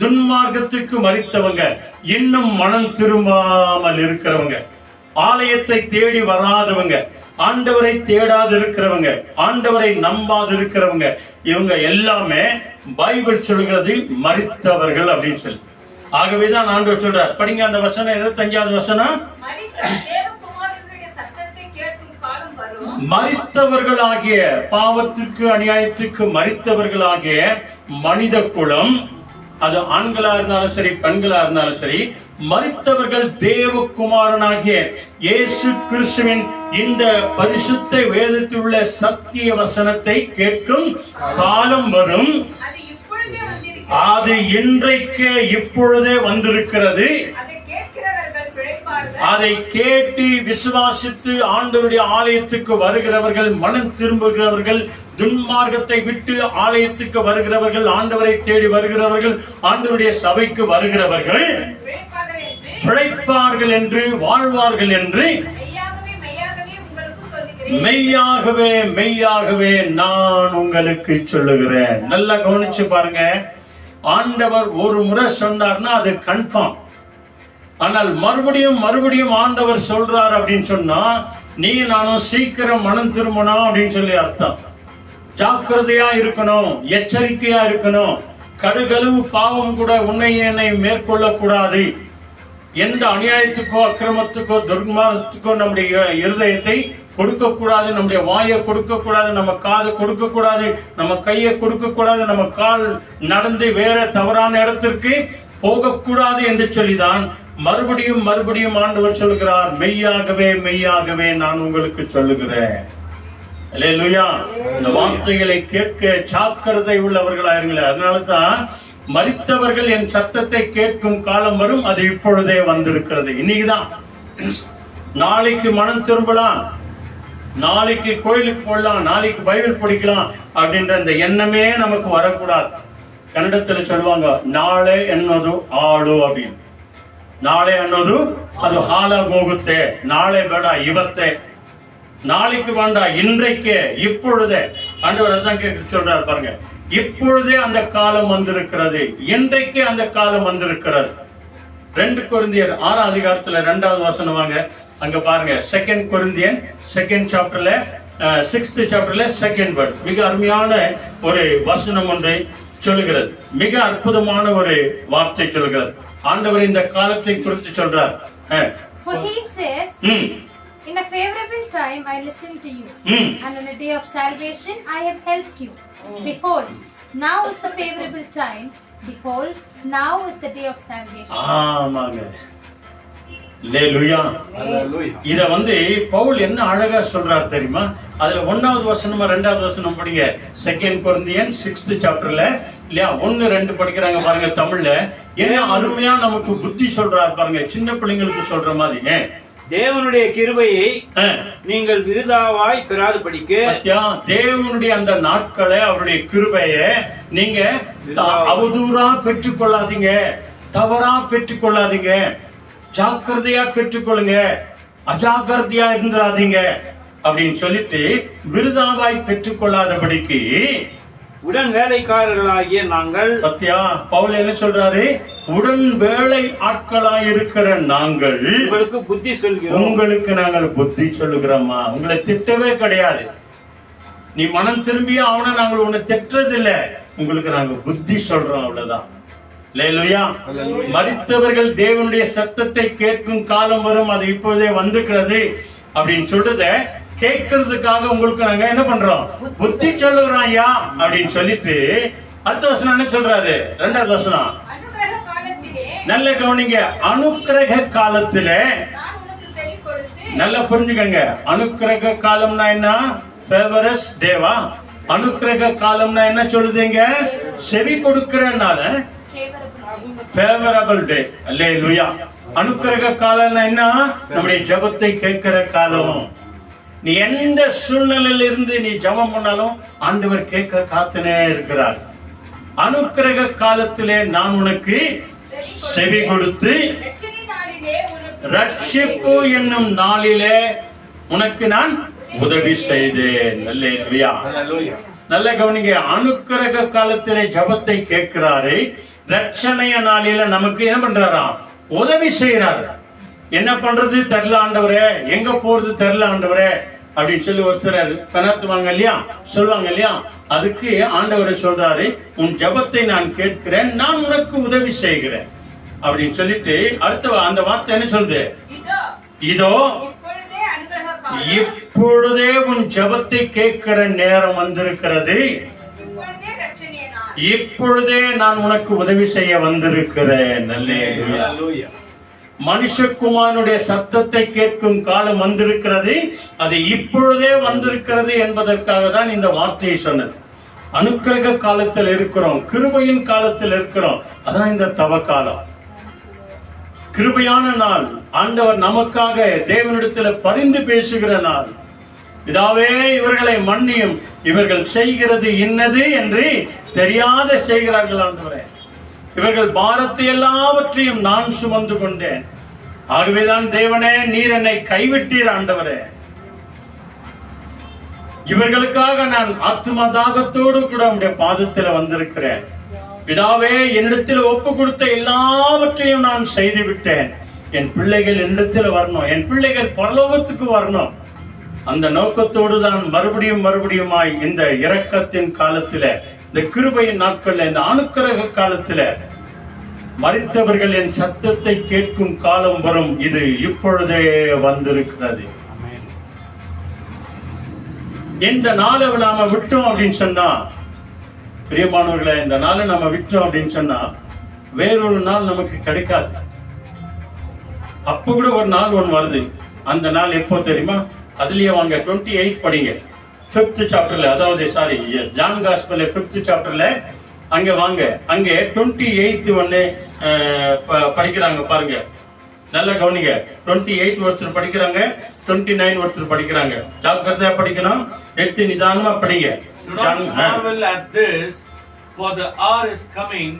துன்மார்க்கத்துக்கு மரித்தவங்க, இன்னும் மனம் திரும்பாமல் இருக்கிறவங்க, ஆலயத்தை தேடி வராதவங்க, ஆண்டவரை தேடாது இருக்கிறவங்க, ஆண்டவரை நம்பாது இருக்கிறவங்க, இவங்க எல்லாமே பைபிள் சொல்கிறது மரித்தவர்கள் அப்படின்னு சொல்லி. ஆகவேதான் ஆண்டவர் சொல்றார், படிங்க அந்த வசனம், 25வது வசனம். தேவகுமாரனுடைய சத்தத்தை கேட்கும் காலம் வரும், மரித்தவர்களாகிய பாவத்திற்கு அநியாயத்திற்கு மரித்தவர்களாகிய மனித குலம், அது ஆண்களா இருந்தாலும் சரி பெண்களா இருந்தாலும் சரி, மரித்தவர்கள் தேவகுமாரனாகிய இயேசு கிறிஸ்துவின் இந்த பரிசுத்த வேதத்தில் உள்ள சத்திய வசனத்தை கேட்கும் காலம் வரும். அது இப்பொழுதே வந்திருக்கிறது. அது இன்றைக்கே இப்பொழுதே வந்திருக்கிறது. அதை கேட்கிறவர்கள் பிழைப்பார்கள். அதை கேட்டு விசுவாசித்து ஆண்டவருடைய ஆலயத்துக்கு வருகிறவர்கள், மனம் திரும்புகிறவர்கள், துன்மார்க்கத்தை விட்டு ஆலயத்துக்கு வருகிறவர்கள், ஆண்டவரை தேடி வருகிறவர்கள், ஆண்டவருடைய சபைக்கு வருகிறவர்கள் பிழைப்பார்கள் என்று, வாழ்வார்கள் என்று மெய்யாகவே மெய்யாகவே உங்களுக்கு சொல்லுகிறேன். மெய்யாகவே மெய்யாகவே நான் உங்களுக்கு சொல்லுகிறேன். நல்லா கவனிச்சு பாருங்க. ஆண்டவர் ஒரு முறை சொன்னார்னா அது கன்ஃபார்ம். ஆனால் மறுபடியும் மறுபடியும் ஆண்டவர் சொல்றார் அப்படின்னு சொன்னா நீ நானும் சீக்கிரம் மனம் திரும்பணும் அப்படின்னு சொல்லி அர்த்தம். ஜாக்கிரதையா இருக்கணும், எச்சரிக்கையா இருக்கணும். கடுகளவு பாவம் கூட உன்னை என்னை மேற்கொள்ள கூடாது. எந்த அநியாயத்துக்கோ அக்கிரமத்துக்கோ துர்மார்க்கத்துக்கோ நம்முடைய இருதயத்தை கொடுக்க கூடாது, நம்முடைய வாயை கொடுக்க கூடாது, நம்ம காதை கொடுக்க கூடாது, நம்ம கையை கொடுக்க கூடாது, நம்ம கால் நடந்து வேற தவறான இடத்திற்கு போகக்கூடாது என்று சொல்லிதான் மறுபடியும் மறுபடியும் ஆண்டவர் சொல்கிறார், மெய்யாகவே மெய்யாகவே நான் உங்களுக்கு சொல்லுகிறேன். அல்லேலூயா. இந்த வார்த்தைகளை கேட்க ஜாக்கிரதை உள்ளவர்களாயிருங்களே. அதனாலதான் மரித்தவர்கள் என் சத்தத்தை கேட்கும் காலம் வரும், அது இப்பொழுதே வந்திருக்கிறது. இன்னைக்குதான். நாளைக்கு மனம் திரும்பலாம், நாளைக்கு கோயிலுக்கு போடலாம், நாளைக்கு பைபிள் படிக்கலாம் அப்படின்ற அந்த எண்ணமே நமக்கு வரக்கூடாது. கன்னடத்துல சொல்லுவாங்க, நாளை என்னது ஆளு அப்படின்னு. ನಾಳೆ ಅನ್ನೋದು ಅದು ಹಾಲಾಗಿ ಹೋಗುತ್ತೆ. ನಾಳೆ ಬೇಡ, ಇವತ್ತೇ. நாளைக்கு வேண்டாம், இன்றைக்கே, இப்பொழுதே. ஆண்டவர் அதான் கேட்க சொல்றாரு பாருங்க. இப்பொழுதே அந்த காலம் வந்திருக்கிறது, இன்றைக்கே அந்த காலம் வந்திருக்கிறது. 2 கொரிந்தியர் 6 அதிகாரத்துல 2வது வசனம் வாங்க. அங்க பாருங்க. 2 கொரிந்தியன் 2nd சாப்டர்ல 6th சாப்டர்ல 2nd வேர்ட் மிக அருமையான ஒரு வசனம் ஒன்றை சொல்லுகிறது. மிக அற்புதமான ஒரு வார்த்தை சொல்லுகிறது. ஆண்டவர் இந்த காலத்தை குறித்து சொல்றார். For he says, in a favorable time I listened to you, and in a day of salvation I have helped you. Behold, now is the favorable time. Behold, now is the day of salvation. ஆமாங்க. அல்லேலூயா. இத பவுல் என்ன அழகா சொல்றார் தெரியுமா? அதுல 1வது வசனமா 2வது வசனம் படிங்க. 2 கொரிந்தியன் 6th சாப்டர்ல இல்லையா 1, 2 படிக்கிறாங்க பாருங்க தமிழ்ல. என்ன அருமையா நமக்கு புத்தி சொல்றாரு பாருங்க, சின்ன பிள்ளைங்களுக்கு சொல்ற மாதிரி. தேவனுடைய கிருபையை நீங்கள் விருதாவாய் பெறாதபடிக்கு, தேவனுடைய அந்த நாட்களை, அவருடைய கிருபையை நீங்க அவதூறா பெற்றுக்கொள்ளாதீங்க, தவறா பெற்றுக்கொள்ளாதீங்க. ஜாக்கிரதையா பெற்றுக்கொள்ளுங்க, அஜாக்கிரதையா இருந்துடாதீங்க அப்படின்னு சொல்லிட்டு விருதாவாய் பெற்றுக்கொள்ளாதபடிக்கு உடன் வேலைக்காரர்களாகிய நாங்கள். பத்தியா பவுல் என்ன சொல்றாரு? உடன் வேலை ஆட்களாய் இருக்கிற நாங்கள் உங்களுக்கு புத்தி சொல்கிறோம். உங்களுக்கு நாங்கள் புத்தி சொல்லுகிறோமா? உங்களை திட்டவே கிடையாது. நீ மனம் திரும்பிய அவனை நாங்கள் உன்னை திட்டதில்லை, உங்களுக்கு நாங்கள் புத்தி சொல்றோம், அவ்வளவுதான். அல்லேலூயா. மரித்தவர்கள் தேவனுடைய சத்தத்தை கேட்கும் காலம் வரும், அது இப்போதே வந்துக்கிறது அப்படின்னு சொல்றத கேட்கறதுக்காக உங்களுக்கு நாங்க என்ன பண்றோம்? புத்தி சொல்லுகிறோம் ஐயா அப்படின்னு சொல்லிட்டு அடுத்த வசனம் என்ன சொல்றாரு? 2வது வசனம் அனுக்கிரக காலத்திலே, நல்ல கவனிங்க. அனுக்கிரக காலத்திலே, நான் உனக்கு செவி கொடுத்து. நல்லா புரிஞ்சுக்கங்க. அனுக்கிரக காலம்னா என்ன? ஃபேவரஸ் டேவா? அனுக்கிரக காலம்னா என்ன சொல்லுதுங்க? செவி கொடுக்கிறனால ஃபேவரபிள் டே. அல்லேலூயா. அனுக்கிரக காலம்னா என்ன? நம்முடைய ஜெபத்தை கேட்கிற காலம். நீ எந்த சூழ்நிலையில இருந்து நீ ஜெபம் பண்ணாலும் ஆண்டவர் கேட்க காத்துனே இருக்கிறார். அனுக்கிரக காலத்திலே நான் உனக்கு செவி கொடுத்து ரட்சிப்பு என்னும் நாளிலே உனக்கு நான் உதவி செய்தேன். அல்லேலூயா. நல்ல கவனிங்க. அனுக்கிரக காலத்திலே ஜெபத்தை கேட்கிறாரு, ரட்சணைய நாளில நமக்கு என்ன பண்றாராம்? உதவி செய்யறாரு. என்ன பண்றது தெரியல ஆண்டவரே, எங்க போறது தெரியல ஆண்டவரே அப்படின்னு சொல்லி ஒருத்தர் கனத்துவாங்க இல்லையா, சொல்லுவாங்க இல்லையா. அதுக்கு ஆண்டவரை சொல்றாரு, உன் ஜெபத்தை நான் கேட்கிறேன், நான் உனக்கு உதவி செய்கிறேன் அப்படின்னு சொல்லிட்டு அடுத்த அந்த வார்த்தை என்ன சொல்லுது? இதோ இப்பொழுதே உன் ஜெபத்தை கேட்கிற நேரம் வந்திருக்கிறது. இப்பொழுதே நான் உனக்கு உதவி செய்ய வந்திருக்கிறேன். அல்லேலூயா. மனுஷகுமாரனுடைய சத்தத்தை கேட்கும் காலம் வந்திருக்கிறது. அது இப்பொழுதே வந்திருக்கிறது என்பதற்காக தான் இந்த வார்த்தையை சொன்னது. அனுக்கிரக காலத்தில் இருக்கிறோம், கிருபையின் காலத்தில் இருக்கிறோம். அதான் இந்த தவ காலம், கிருபையான நாள். ஆண்டவர் நமக்காக தேவனிடத்தில் பரிந்து பேசுகிற நாள். பிதாவே, இவர்களை மன்னியும், இவர்கள் செய்கிறது இன்னது என்று தெரியாத செய்கிறார்கள் ஆண்டவரே. இவர்கள் பாரத்தை எல்லாவற்றையும் நான் சுமந்து கொண்டேன். ஆகவேதான் தேவனே, நீர் என்னை கைவிட்டீர் ஆண்டவரே. இவர்களுக்காக நான் ஆத்ம தாகத்தோடு கூட உடைய பாதத்தில் வந்திருக்கிறேன். பிதாவே, என்னிடத்தில் ஒப்பு கொடுத்த எல்லாவற்றையும் நான் செய்து விட்டேன். என் பிள்ளைகள் என்னிடத்தில் வரணும், என் பிள்ளைகள் பரலோகத்துக்கு வரணும். அந்த நோக்கத்தோடு தான் மறுபடியுமாய் இந்த இரக்கத்தின் காலத்துல, இந்த கிருபையின் நாட்கள்ல, இந்த அனுக்கிரக காலத்துல மரித்தவர்கள் என் சத்தத்தை கேட்கும் காலம் வரும். இது இப்பொழுதே வந்திருக்கிறது. இந்த நாளை நாம விட்டோம் அப்படின்னு சொன்னா, பிரியமானவர்களை, இந்த நாளை நம்ம விட்டோம் அப்படின்னு சொன்னா வேறொரு நாள் நமக்கு கிடைக்காது. அப்ப கூட ஒரு நாள் ஒன்று வருது. அந்த நாள் எப்போ தெரியுமா? அதுலயே வாங்க, 28 படிங்க, 5th சாப்டர்ல, அதாவது ஜான் காஸ்பல் 5th சாப்டர்ல அங்க வாங்க. அங்கே 28 ஒன்னு படிக்கிறாங்க பாருங்க, நல்லா கவனிங்க. 28 ஒருத்தர் படிக்கிறாங்க, 29 ஒருத்தர் படிக்கிறாங்க. ஜாக்கிரதையா படிக்கணும், எடுத்து நிதானமா படிங்க. Marvel at this, for the hour is coming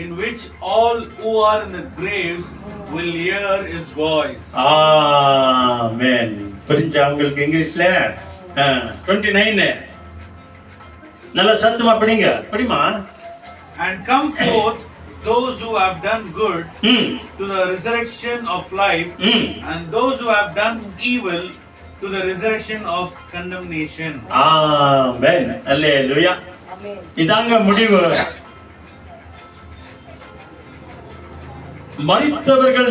in which all who are in the graves will hear his voice. Amen. புரிஞ்சா உங்களுக்கு இங்கிலீஷ்ல? 29 நல்ல சத்தமா படிங்க, படிமா. And come forth those who have done good to the resurrection of life, and those who have done evil to the resurrection of condemnation. Amen. Hallelujah. இதாங்க முடிவு. மரித்தவர்கள்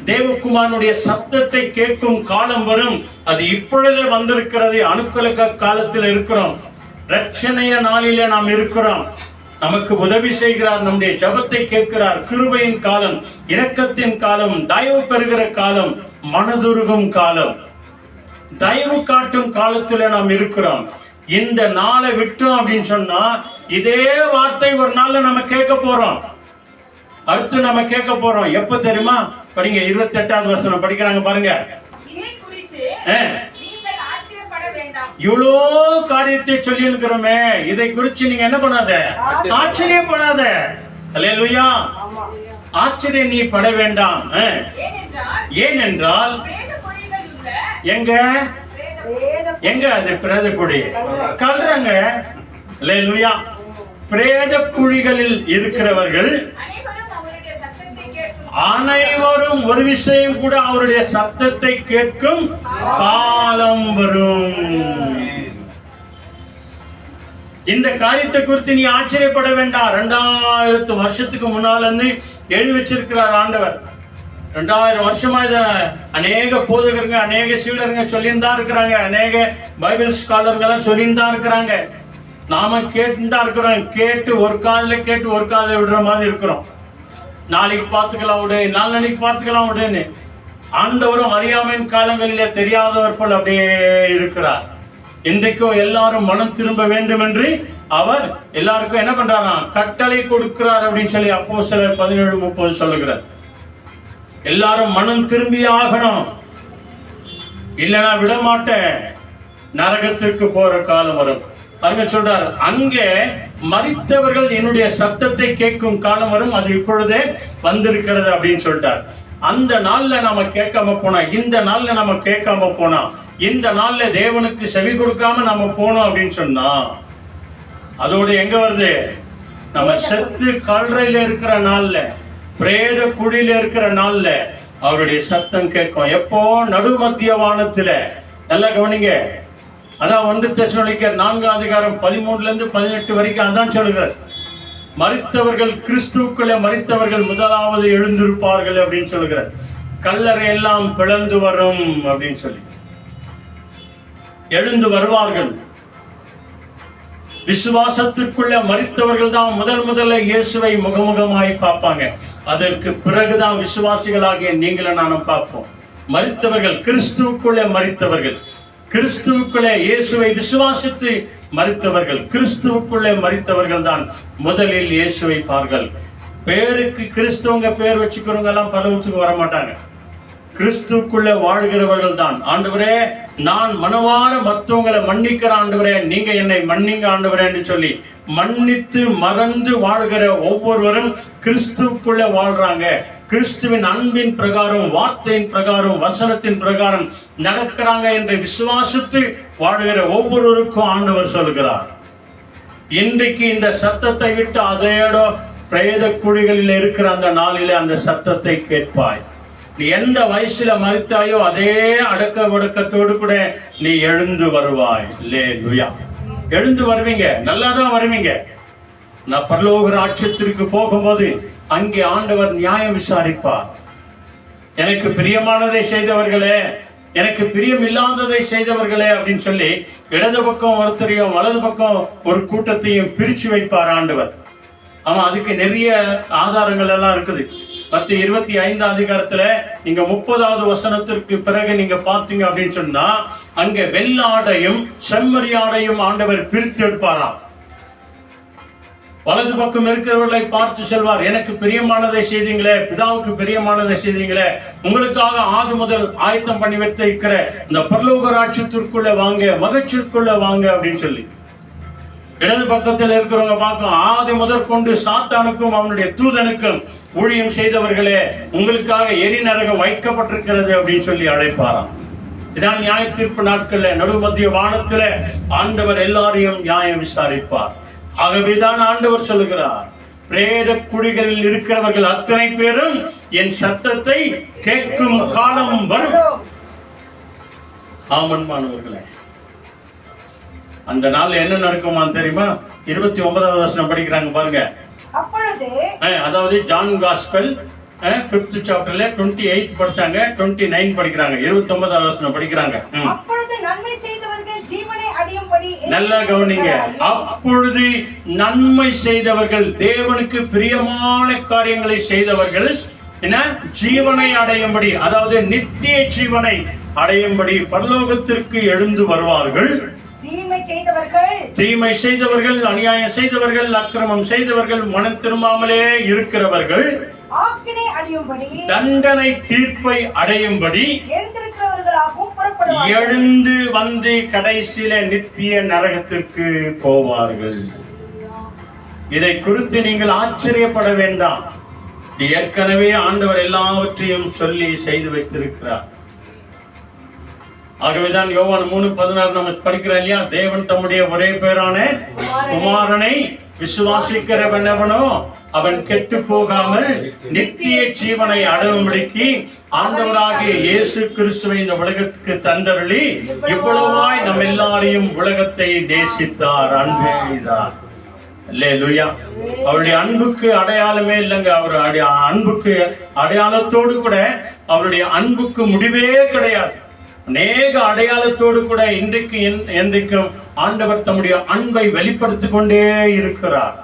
தேவகுமாரனுடைய சத்தத்தை கேட்கும் காலம் வரும். அது இப்பொழுதே வந்திருக்கிறது. அனுக்கிரக காலத்தில் இருக்கிறோம், ரட்சணைய நாளிலே நாம் இருக்கிறோம். நமக்கு உதவி செய்கிறார், நம்முடைய ஜெபத்தை கேட்கிறார். கிருபையின் காலம், இரக்கத்தின் காலம், தயவு பெறுகிற காலம், மனதுருகும் காலம், தயவு காட்டும் காலத்துல நாம் இருக்கிறோம். இந்த நாளை விட்டோம் அப்படின்னு சொன்னா இதே வார்த்தை ஒரு நாள்ல நம்ம கேட்க போறோம். அடுத்து நம்ம கேட்க போறோம். எப்ப தெரியுமா? படிங்க, 28வது வசனம் படிக்கிறாங்க பாருங்க. இவ்வளோ காரியத்தை சொல்லி இருக்கிறோமே, இதை குறிச்சு நீங்க என்ன பண்ணாத, ஆச்சரியப்படாத. அல்லேலூயா. ஆச்சரியம் நீ பட வேண்டாம். ஏனென்றால் எங்க அது பிரேத குழி கல்றாங்க. அல்லேலூயா. பிரேத குழிகளில் இருக்கிறவர்கள் அனைவரும் ஒரு விஷயம் கூட அவருடைய சத்தத்தை கேட்கும் காலம் வரும். இந்த காரியத்தை குறித்து நீ ஆச்சரியப்பட வேண்டாம். 2000 வருஷத்துக்கு முன்னால இருந்து எழுதி வச்சிருக்கிறார் ஆண்டவர். 2000 வருஷமா இத அநேக போதகருங்க, அநேக சீடருங்க சொல்லிட்டு தான் இருக்கிறாங்க. அநேக பைபிள் ஸ்காலர்கள் சொல்லிட்டு தான் இருக்கிறாங்க. நாம கேட்டு தான் இருக்கிறோம். கேட்டு ஒரு காலில் கேட்டு ஒரு காலில் விடுற மாதிரி இருக்கிறோம். நாளைக்கு பார்த்துக்கலாம் விடு, நாளைக்கு பார்த்துக்கலாம் விடுன்னு. ஆண்டவரும் அறியாமையின் காலங்களிலே தெரியாதவர் போல் அப்படியே இருக்கிறார். இன்றைக்கும் எல்லாரும் மனம் திரும்ப வேண்டும் என்று அவர் எல்லாருக்கும் என்ன பண்றாராம், கட்டளை கொடுக்கிறார் அப்படின்னு சொல்லி அப்போஸ்தலர் 17:30 சொல்லுகிறார். எல்லாரும் மனம் திரும்பி ஆகணும், இல்லைன்னா விட மாட்டேன், நரகத்திற்கு போற காலம் வரும். பாருங்க சொல்றார், அங்கே மரித்தவர்கள் என்னுடைய சத்தத்தை கேட்கும் காலம் வரும், அது இப்பொழுதே வந்திருக்கிறது அப்படின்னு சொல்லிட்டார். அந்த நாள்ல நாம கேட்காம போனா, இந்த நாள்ல நம்ம கேட்காம போனா, இந்த நாள்ல தேவனுக்கு செவி கொடுக்காம நம்ம போனோம் அப்படின்னு சொன்னா, அதோட எங்க வருது, நம்ம செத்து கல்றையில இருக்கிற நாள்ல, பிரேத குழியில இருக்கிற நாள்ல அவருடைய சத்தம் கேட்கும். எப்போ? நடுமத்திய வானத்துல. நல்லா கவனிங்க. அதான் 1 தெசலோனிக்கர் 4:13-18 வரைக்கும் அதான் சொல்லுகிறார். மரித்தவர்கள் கிறிஸ்துவுக்குள்ளே மரித்தவர்கள் முதலாவது எழுந்திருப்பார்கள் அப்படின்னு சொல்லுகிறார். கல்லறை எல்லாம் பிளந்து வரும் அப்படின்னு சொல்லி. எழுந்து வருவார்கள். விசுவாசத்திற்குள்ள மரித்தவர்கள் தான் முதல்ல இயேசுவை முகமுகமாய் பார்ப்பாங்க. அதற்கு பிறகுதான் விசுவாசிகளாகிய நீங்களும் நானும் பார்ப்போம். மரித்தவர்கள், கிறிஸ்துவுக்குள்ளே மரித்தவர்கள், கிறிஸ்துவுக்குள்ளே இயேசுவை விசுவாசித்து மரித்தவர்கள், கிறிஸ்துவுக்குள்ளே மரித்தவர்கள் தான் முதலில் இயேசுவை பார்ப்பார்கள். பேருக்கு கிறிஸ்துவங்க பேர் வச்சுக்கிறவங்க எல்லாம் பரலோகத்துக்கு வர மாட்டாங்க. கிறிஸ்துக்குள்ள வாழ்கிறவர்கள் தான். ஆண்டவரே, நான் மனவார மற்றவங்களை மன்னிக்கிற ஆண்டவரே, நீங்க என்னை மன்னிங்க ஆண்டவரேன்னு சொல்லி மன்னித்து மறந்து வாழ்கிற ஒவ்வொருவரும் கிறிஸ்துக்குள்ள வாழ்றாங்க. கிறிஸ்துவின் அன்பின் பிரகாரம், வார்த்தையின் பிரகாரம், வசனத்தின் பிரகாரம் நடக்கிறாங்க என்று விசுவாசித்து வாழ்கிற ஒவ்வொருவருக்கும் ஆண்டவர் சொல்கிறார், இன்றைக்கு இந்த சத்தத்தை விட்டு அதேட பிரேத குழிகளில் இருக்கிற அந்த நாளிலே அந்த சத்தத்தை கேட்பாய். நீ எந்த வயசுல மரித்தாயோ அதே அடக்க ஒடுக்கத்தோடு கூட நீ எழுந்து வருவாய். அல்லேலூயா. எழுந்து வருவீங்க, நல்லாதான் வருவீங்க. நான் பரலோக ராஜ்யத்திற்கு போகும்போது அங்கே ஆண்டவர் நியாயம் விசாரிப்பார். எனக்கு பிரியமானதை செய்தவர்களே, எனக்கு பிரியம் இல்லாததை செய்தவர்களே அப்படின்னு சொல்லி இடது பக்கம் ஒருத்தரையும் வலது பக்கம் ஒரு கூட்டத்தையும் பிரிச்சு வைப்பார் ஆண்டவர். ஆமா, அதுக்கு நிறைய ஆதாரங்கள் எல்லாம் இருக்குது. 25 அதிகாரத்துல நீங்க 30வது வசனத்திற்கு பிறகு நீங்க பார்த்தீங்க அப்படின்னு சொன்னா அங்க வெள்ளாடையும் செம்மறியாடையும் ஆண்டவர் பிரித்து எடுப்பாராம். வலது பக்கம் இருக்கிறவர்களை பார்த்து செல்வார், எனக்கு பிரியமானதை செய்தீங்களே, பிதாவுக்கு பிரியமானதை செய்தீங்களே, உங்களுக்காக ஆதி முதல் ஆயத்தம் பண்ணி வைத்திருக்கிற இந்த பரலோக ராஜ்யத்திற்குள்ள வாங்க, மகிழ்ச்சிக்குள்ள வாங்க அப்படின்னு சொல்லி. இடது பக்கத்தில் இருக்கிறவங்க பார்க்கும், ஆதி முதற் கொண்டு சாத்தானுக்கும் அவனுடைய தூதனுக்கும் ஊழியம் செய்தவர்களே, உங்களுக்காக எரி நரகம் வைக்கப்பட்டிருக்கிறது அப்படின்னு சொல்லி அழைப்பாராம். இதான் நியாய தீர்ப்பு நாட்கள்ல நடுமத்திய வானத்துல ஆண்டவர் எல்லாரையும் நியாயம் விசாரிப்பார். ஆகவேதான் ஆண்டவர் சொல்லுகிறார், பிரேத குழிகளில் இருக்கிறவர்கள் அத்தனை பேரும் என் சத்தத்தை கேட்கும் காலம் வரும். ஆமன்மானவர்களே, அந்த நாள் என்ன நடக்குமா தெரியுமா? 29வது வசனம் படிக்கிறாங்க பாருங்க. அப்பொழுது அதாவது ஜான் காஸ்பல் 5th சாப்டர்ல 28 படிச்சாங்க, 29 படிக்கிறாங்க, 29வது வசனம் படிக்கிறாங்க. அப்பொழுது நன்மை செய்தவர்கள் ஜீவனை அடையும்படி. நல்லா கவனிங்க. அப்பொழுது நன்மை செய்தவர்கள், தேவனுக்கு பிரியமான காரியங்களை செய்தவர்கள் என்ன, ஜீவனை அடையும்படி, அதாவது நித்திய ஜீவனை அடையும்படி பரலோகத்திற்கு எழுந்து வருவார்கள். தீமை செய்தவர்கள், அநியாயம் செய்தவர்கள், அக்கிரமம் செய்தவர்கள், மனம் திரும்பாமலே இருக்கிறவர்கள் தண்டனை தீர்ப்பை அடையும்படி எழுந்து வந்து கடைசியில நித்திய நரகத்திற்கு போவார்கள். இதை குறித்து நீங்கள் ஆச்சரியப்பட வேண்டாம். ஏற்கனவே ஆண்டவர் எல்லாவற்றையும் சொல்லி செய்து வைத்திருக்கிறார். ஆகவேதான் யோவான் 3:16 நம்ம படிக்கிறோம் இல்லையா? தேவன் தம்முடைய ஒரே பேரான குமாரனை விசுவாசிக்கிறவனவனோ அவன் கெட்டு போகாமல் நித்திய ஜீவனை அடையும்படிக்கு ஆண்டவராகிய இயேசு கிறிஸ்துவை இந்த உலகத்துக்கு தந்தருளி இவ்வளவாய் நம்ம எல்லாரையும் உலகத்தை நேசித்தார், அன்பு செய்தார். அல்லேலூயா. அவருடைய அன்புக்கு அடையாளமே இல்லைங்க. அவருடைய அன்புக்கு அடையாளத்தோடு கூட அவருடைய அன்புக்கு முடிவே கிடையாது. அநேக அடையாளத்தோடு கூட இன்றைக்கு என்றைக்கும் ஆண்டவர் தம்முடைய அன்பை வெளிப்படுத்திக் கொண்டே இருக்கிறார்.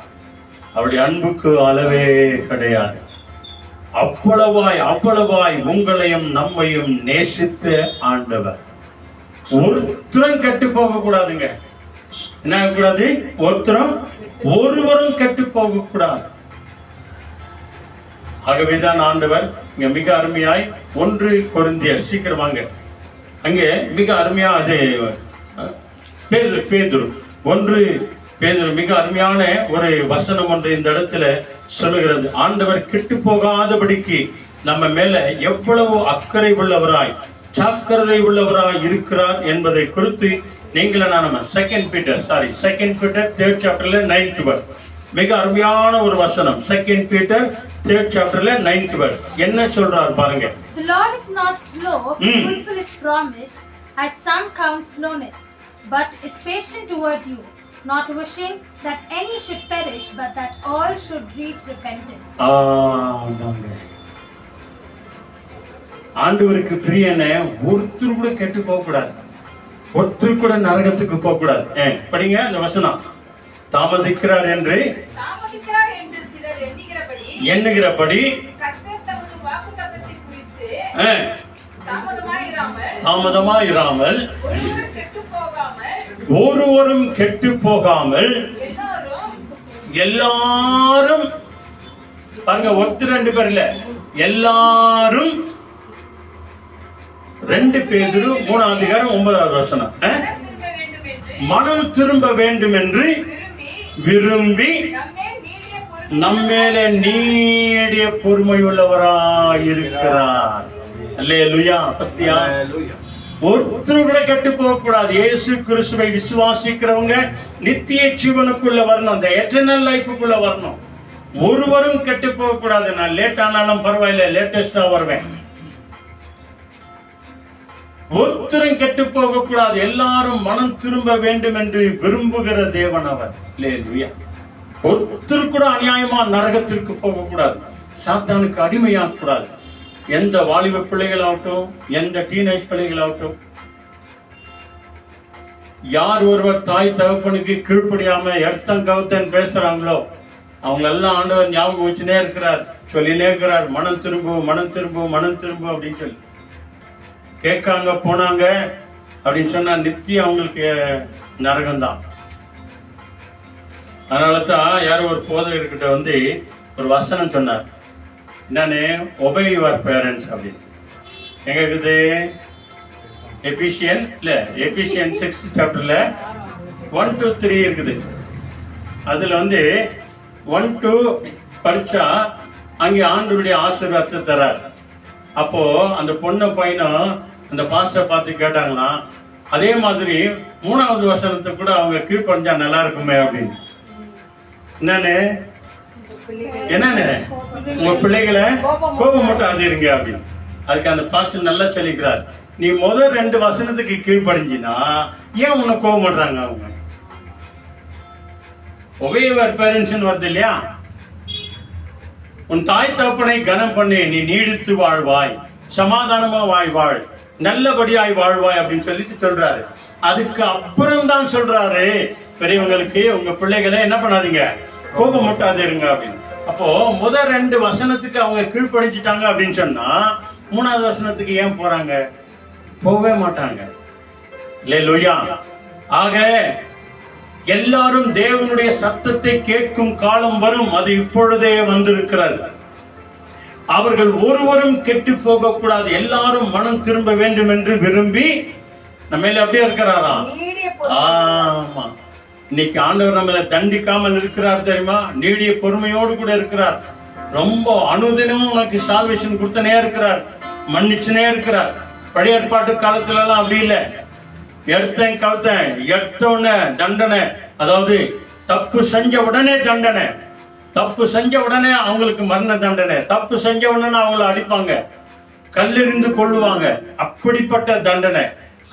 அவருடைய அன்புக்கு அளவே கிடையாது. அவ்வளவாய் உங்களையும் நம்மையும் நேசித்த ஆண்டவர். ஒருத்தரும் கெட்டு போக கூடாதுங்க. என்ன கூடாது? ஒருவரும் கெட்டு போக கூடாது. ஆகவேதான் ஆண்டவர் இங்க மிக அருமையாய் 1 கொரிந்தியர், சீக்கிரம் வாங்க, அங்கே மிக அருமையா, அது பேதுரு 1 பேதுரு மிக அருமையான ஒரு வசனம் ஒன்று இந்த இடத்துல சொல்லுகிறது. ஆண்டவர் கெட்டு போகாதபடிக்கு நம்ம மேல எவ்வளவு அக்கறை உள்ளவராய், ஜாக்கிரதை உள்ளவராய் இருக்கிறார் என்பதை குறித்து நீங்கள நம்ம 2 பீட்டர் 3rd chapterல 9th verse, மிக அருமையான ஒரு வசனம். 2 பீட்டர் 3rd chapterல 9th verse என்ன சொல்றார் பாருங்க. The Lord is not slow to fulfill his promise, as some count slowness, but is patient toward you, not wishing that any should perish, but that all should reach repentance. ஆண்டவருக்கு பிரியனே, ஒருத்தர் கூட கெட்டு போக கூடாது. ஒருத்தர் கூட நரகத்துக்கு போக கூடாது. படிங்க அந்த வசனம். தாமதிக்கிறார் என்று சிலர் எண்ணுகிறபடி கர்த்தர் தமது வாக்குத்தத்தத்தை குறித்து தாமதமாயிராமல் ஒருவரும் கெட்டு போகாமல் எல்லாரும் பாருங்க, ஒருத்தர் 2 பேர் இல்ல, எல்லாரும் 2 பேதுரு 3ஆம் அதிகாரம் 9வது வசனம். மனம் திரும்ப வேண்டும் என்று விரும்பி நம்மேலே நீடிய பொறுமை உள்ளவராயிருக்கிறார். அல்லேலூயா. பத்தியா, ஒருத்தர் கூட கெட்டு போக கூடாது. இயேசு கிறிஸ்துவை விசுவாசிக்கிறவங்க நித்திய ஜீவனுக்குள்ள வரணும், அந்த எட்டர்னல் லைஃபுக்குள்ள வரணும். ஒருவரும் கெட்டு போக கூடாது. நான் லேட் ஆனாலும் பரவாயில்ல, லேட்டஸ்டா வருவேன். ஒருத்தரும் கெட்டு போக கூடாது. எல்லாரும் மனம் திரும்ப வேண்டும் என்று விரும்புகிற தேவன் அவர். அல்லேலூயா. ஒருத்தர் கூட அநியாயமா நரகத்திற்கு போக கூடாது, சாத்தானுக்கு அடிமையாக கூடாது. எந்த வாலிப பிள்ளைகளாகட்டும், எந்த டீனேஜ் பிள்ளைகளாகட்டும், யார் ஒருவர் தாய் தகப்பனுக்கு கீழ்ப்படியாம எர்த்தம் கவுத்தன் பேசுறாங்களோ அவங்க எல்லாம் ஆண்டவர் ஞாபகம் வச்சுனே இருக்கிறார், சொல்லினே இருக்கிறார், மனம் திரும்பு, மனம் திரும்பு, மனம் திரும்பு அப்படின்னு சொல்லி. கேட்காங்க போனாங்க அப்படின்னு சொன்னா நித்தியம் அவங்களுக்கு நரகம்தான். அதனாலதான் யாரும் ஒரு போதகர்கிட்ட வந்து ஒரு வசனம் சொன்னார், என்னன்னு, ஒபே யுவர் பேரண்ட்ஸ் அப்படின்னு. எங்க இருக்குது? எபிசியன் 6 சாப்டர்ல 1 to 3 இருக்குது. அதுல வந்து 1 to படிச்சா அங்கே ஆண்டவருடைய ஆசீர்வாதத்தை தரார். அப்போ அந்த பொண்ணு பையனும் அந்த பாஸ்டரை பார்த்து கேட்டாங்கன்னா, அதே மாதிரி 3வது வசனத்தை கூட அவங்க கீழ்ப்படிஞ்சா நல்லா இருக்குமே அப்படின்னு. என்னன்னு உங்க பிள்ளைகளை கோபம் மட்டும் அதிருங்க அப்படின்னு. அதுக்கு அந்த பாஸ்டர் நல்லா சொல்லிக்கிறார், நீ முதல் 2 வசனத்துக்கு கீழ்ப்படிஞ்சினா ஏன் உன்னை கோபம் பண்றாங்க அவங்க? ஒபேயவர் பேரண்ட்ஸ் வருது இல்லையா? உன் தாய் தகப்பனை கனம் பண்ணி நீ நீடித்து வாழ்வாய், சமாதானமா வாழ், நல்லபடியாய் வாழ்வாய் அப்படின்னு சொல்லிட்டு சொல்றாரு. அதுக்கு அப்புறம் தான் சொல்றாரு, பெரியவங்களுக்கு உங்க பிள்ளைகளை என்ன பண்ணாதீங்க, கோபம் முட்டாதீருங்க அப்படின்னு. அப்போ முதல் 2 வசனத்துக்கு அவங்க கீழ்ப்படிஞ்சிட்டாங்க அப்படின்னு சொன்னா 3வது வசனத்துக்கு ஏன் போறாங்க? போகவே மாட்டாங்க. அல்லேலூயா. ஆக எல்லாரும் தேவனுடைய சத்தத்தை கேட்கும் காலம் வரும், அது இப்பொழுதே வந்திருக்கிறது. அவர்கள் ஒருவரும் கெட்டு போக கூடாது, எல்லாரும் மனம் திரும்ப வேண்டும் என்று விரும்பி நம்ம அப்படியே இருக்கிறாரா? ஆமா. இன்னைக்கு ஆண்டவர் நம்மளை தண்டிக்காமல் இருக்கிறார் தெரியுமா? நீடிய பொறுமையோடு கூட இருக்கிறார். ரொம்ப அனுதினமும் உனக்கு சால்வேஷன் கொடுத்தனே இருக்கிறார், மன்னிச்சுனே இருக்கிறார். பழைய ஏற்பாட்டு காலத்துல எல்லாம் அப்படி இல்லை. எடுத்தேன் கவுத்தேன், எடுத்தோடனே தண்டனை, அதாவது தப்பு செஞ்ச உடனே தண்டனை, தப்பு செஞ்ச உடனே அவங்களுக்கு மரண தண்டனை, தப்பு செஞ்ச உடனே அவங்கள அடிப்பாங்க, கல்லெறிந்து கொள்ளுவாங்க. அப்படிப்பட்ட தண்டனை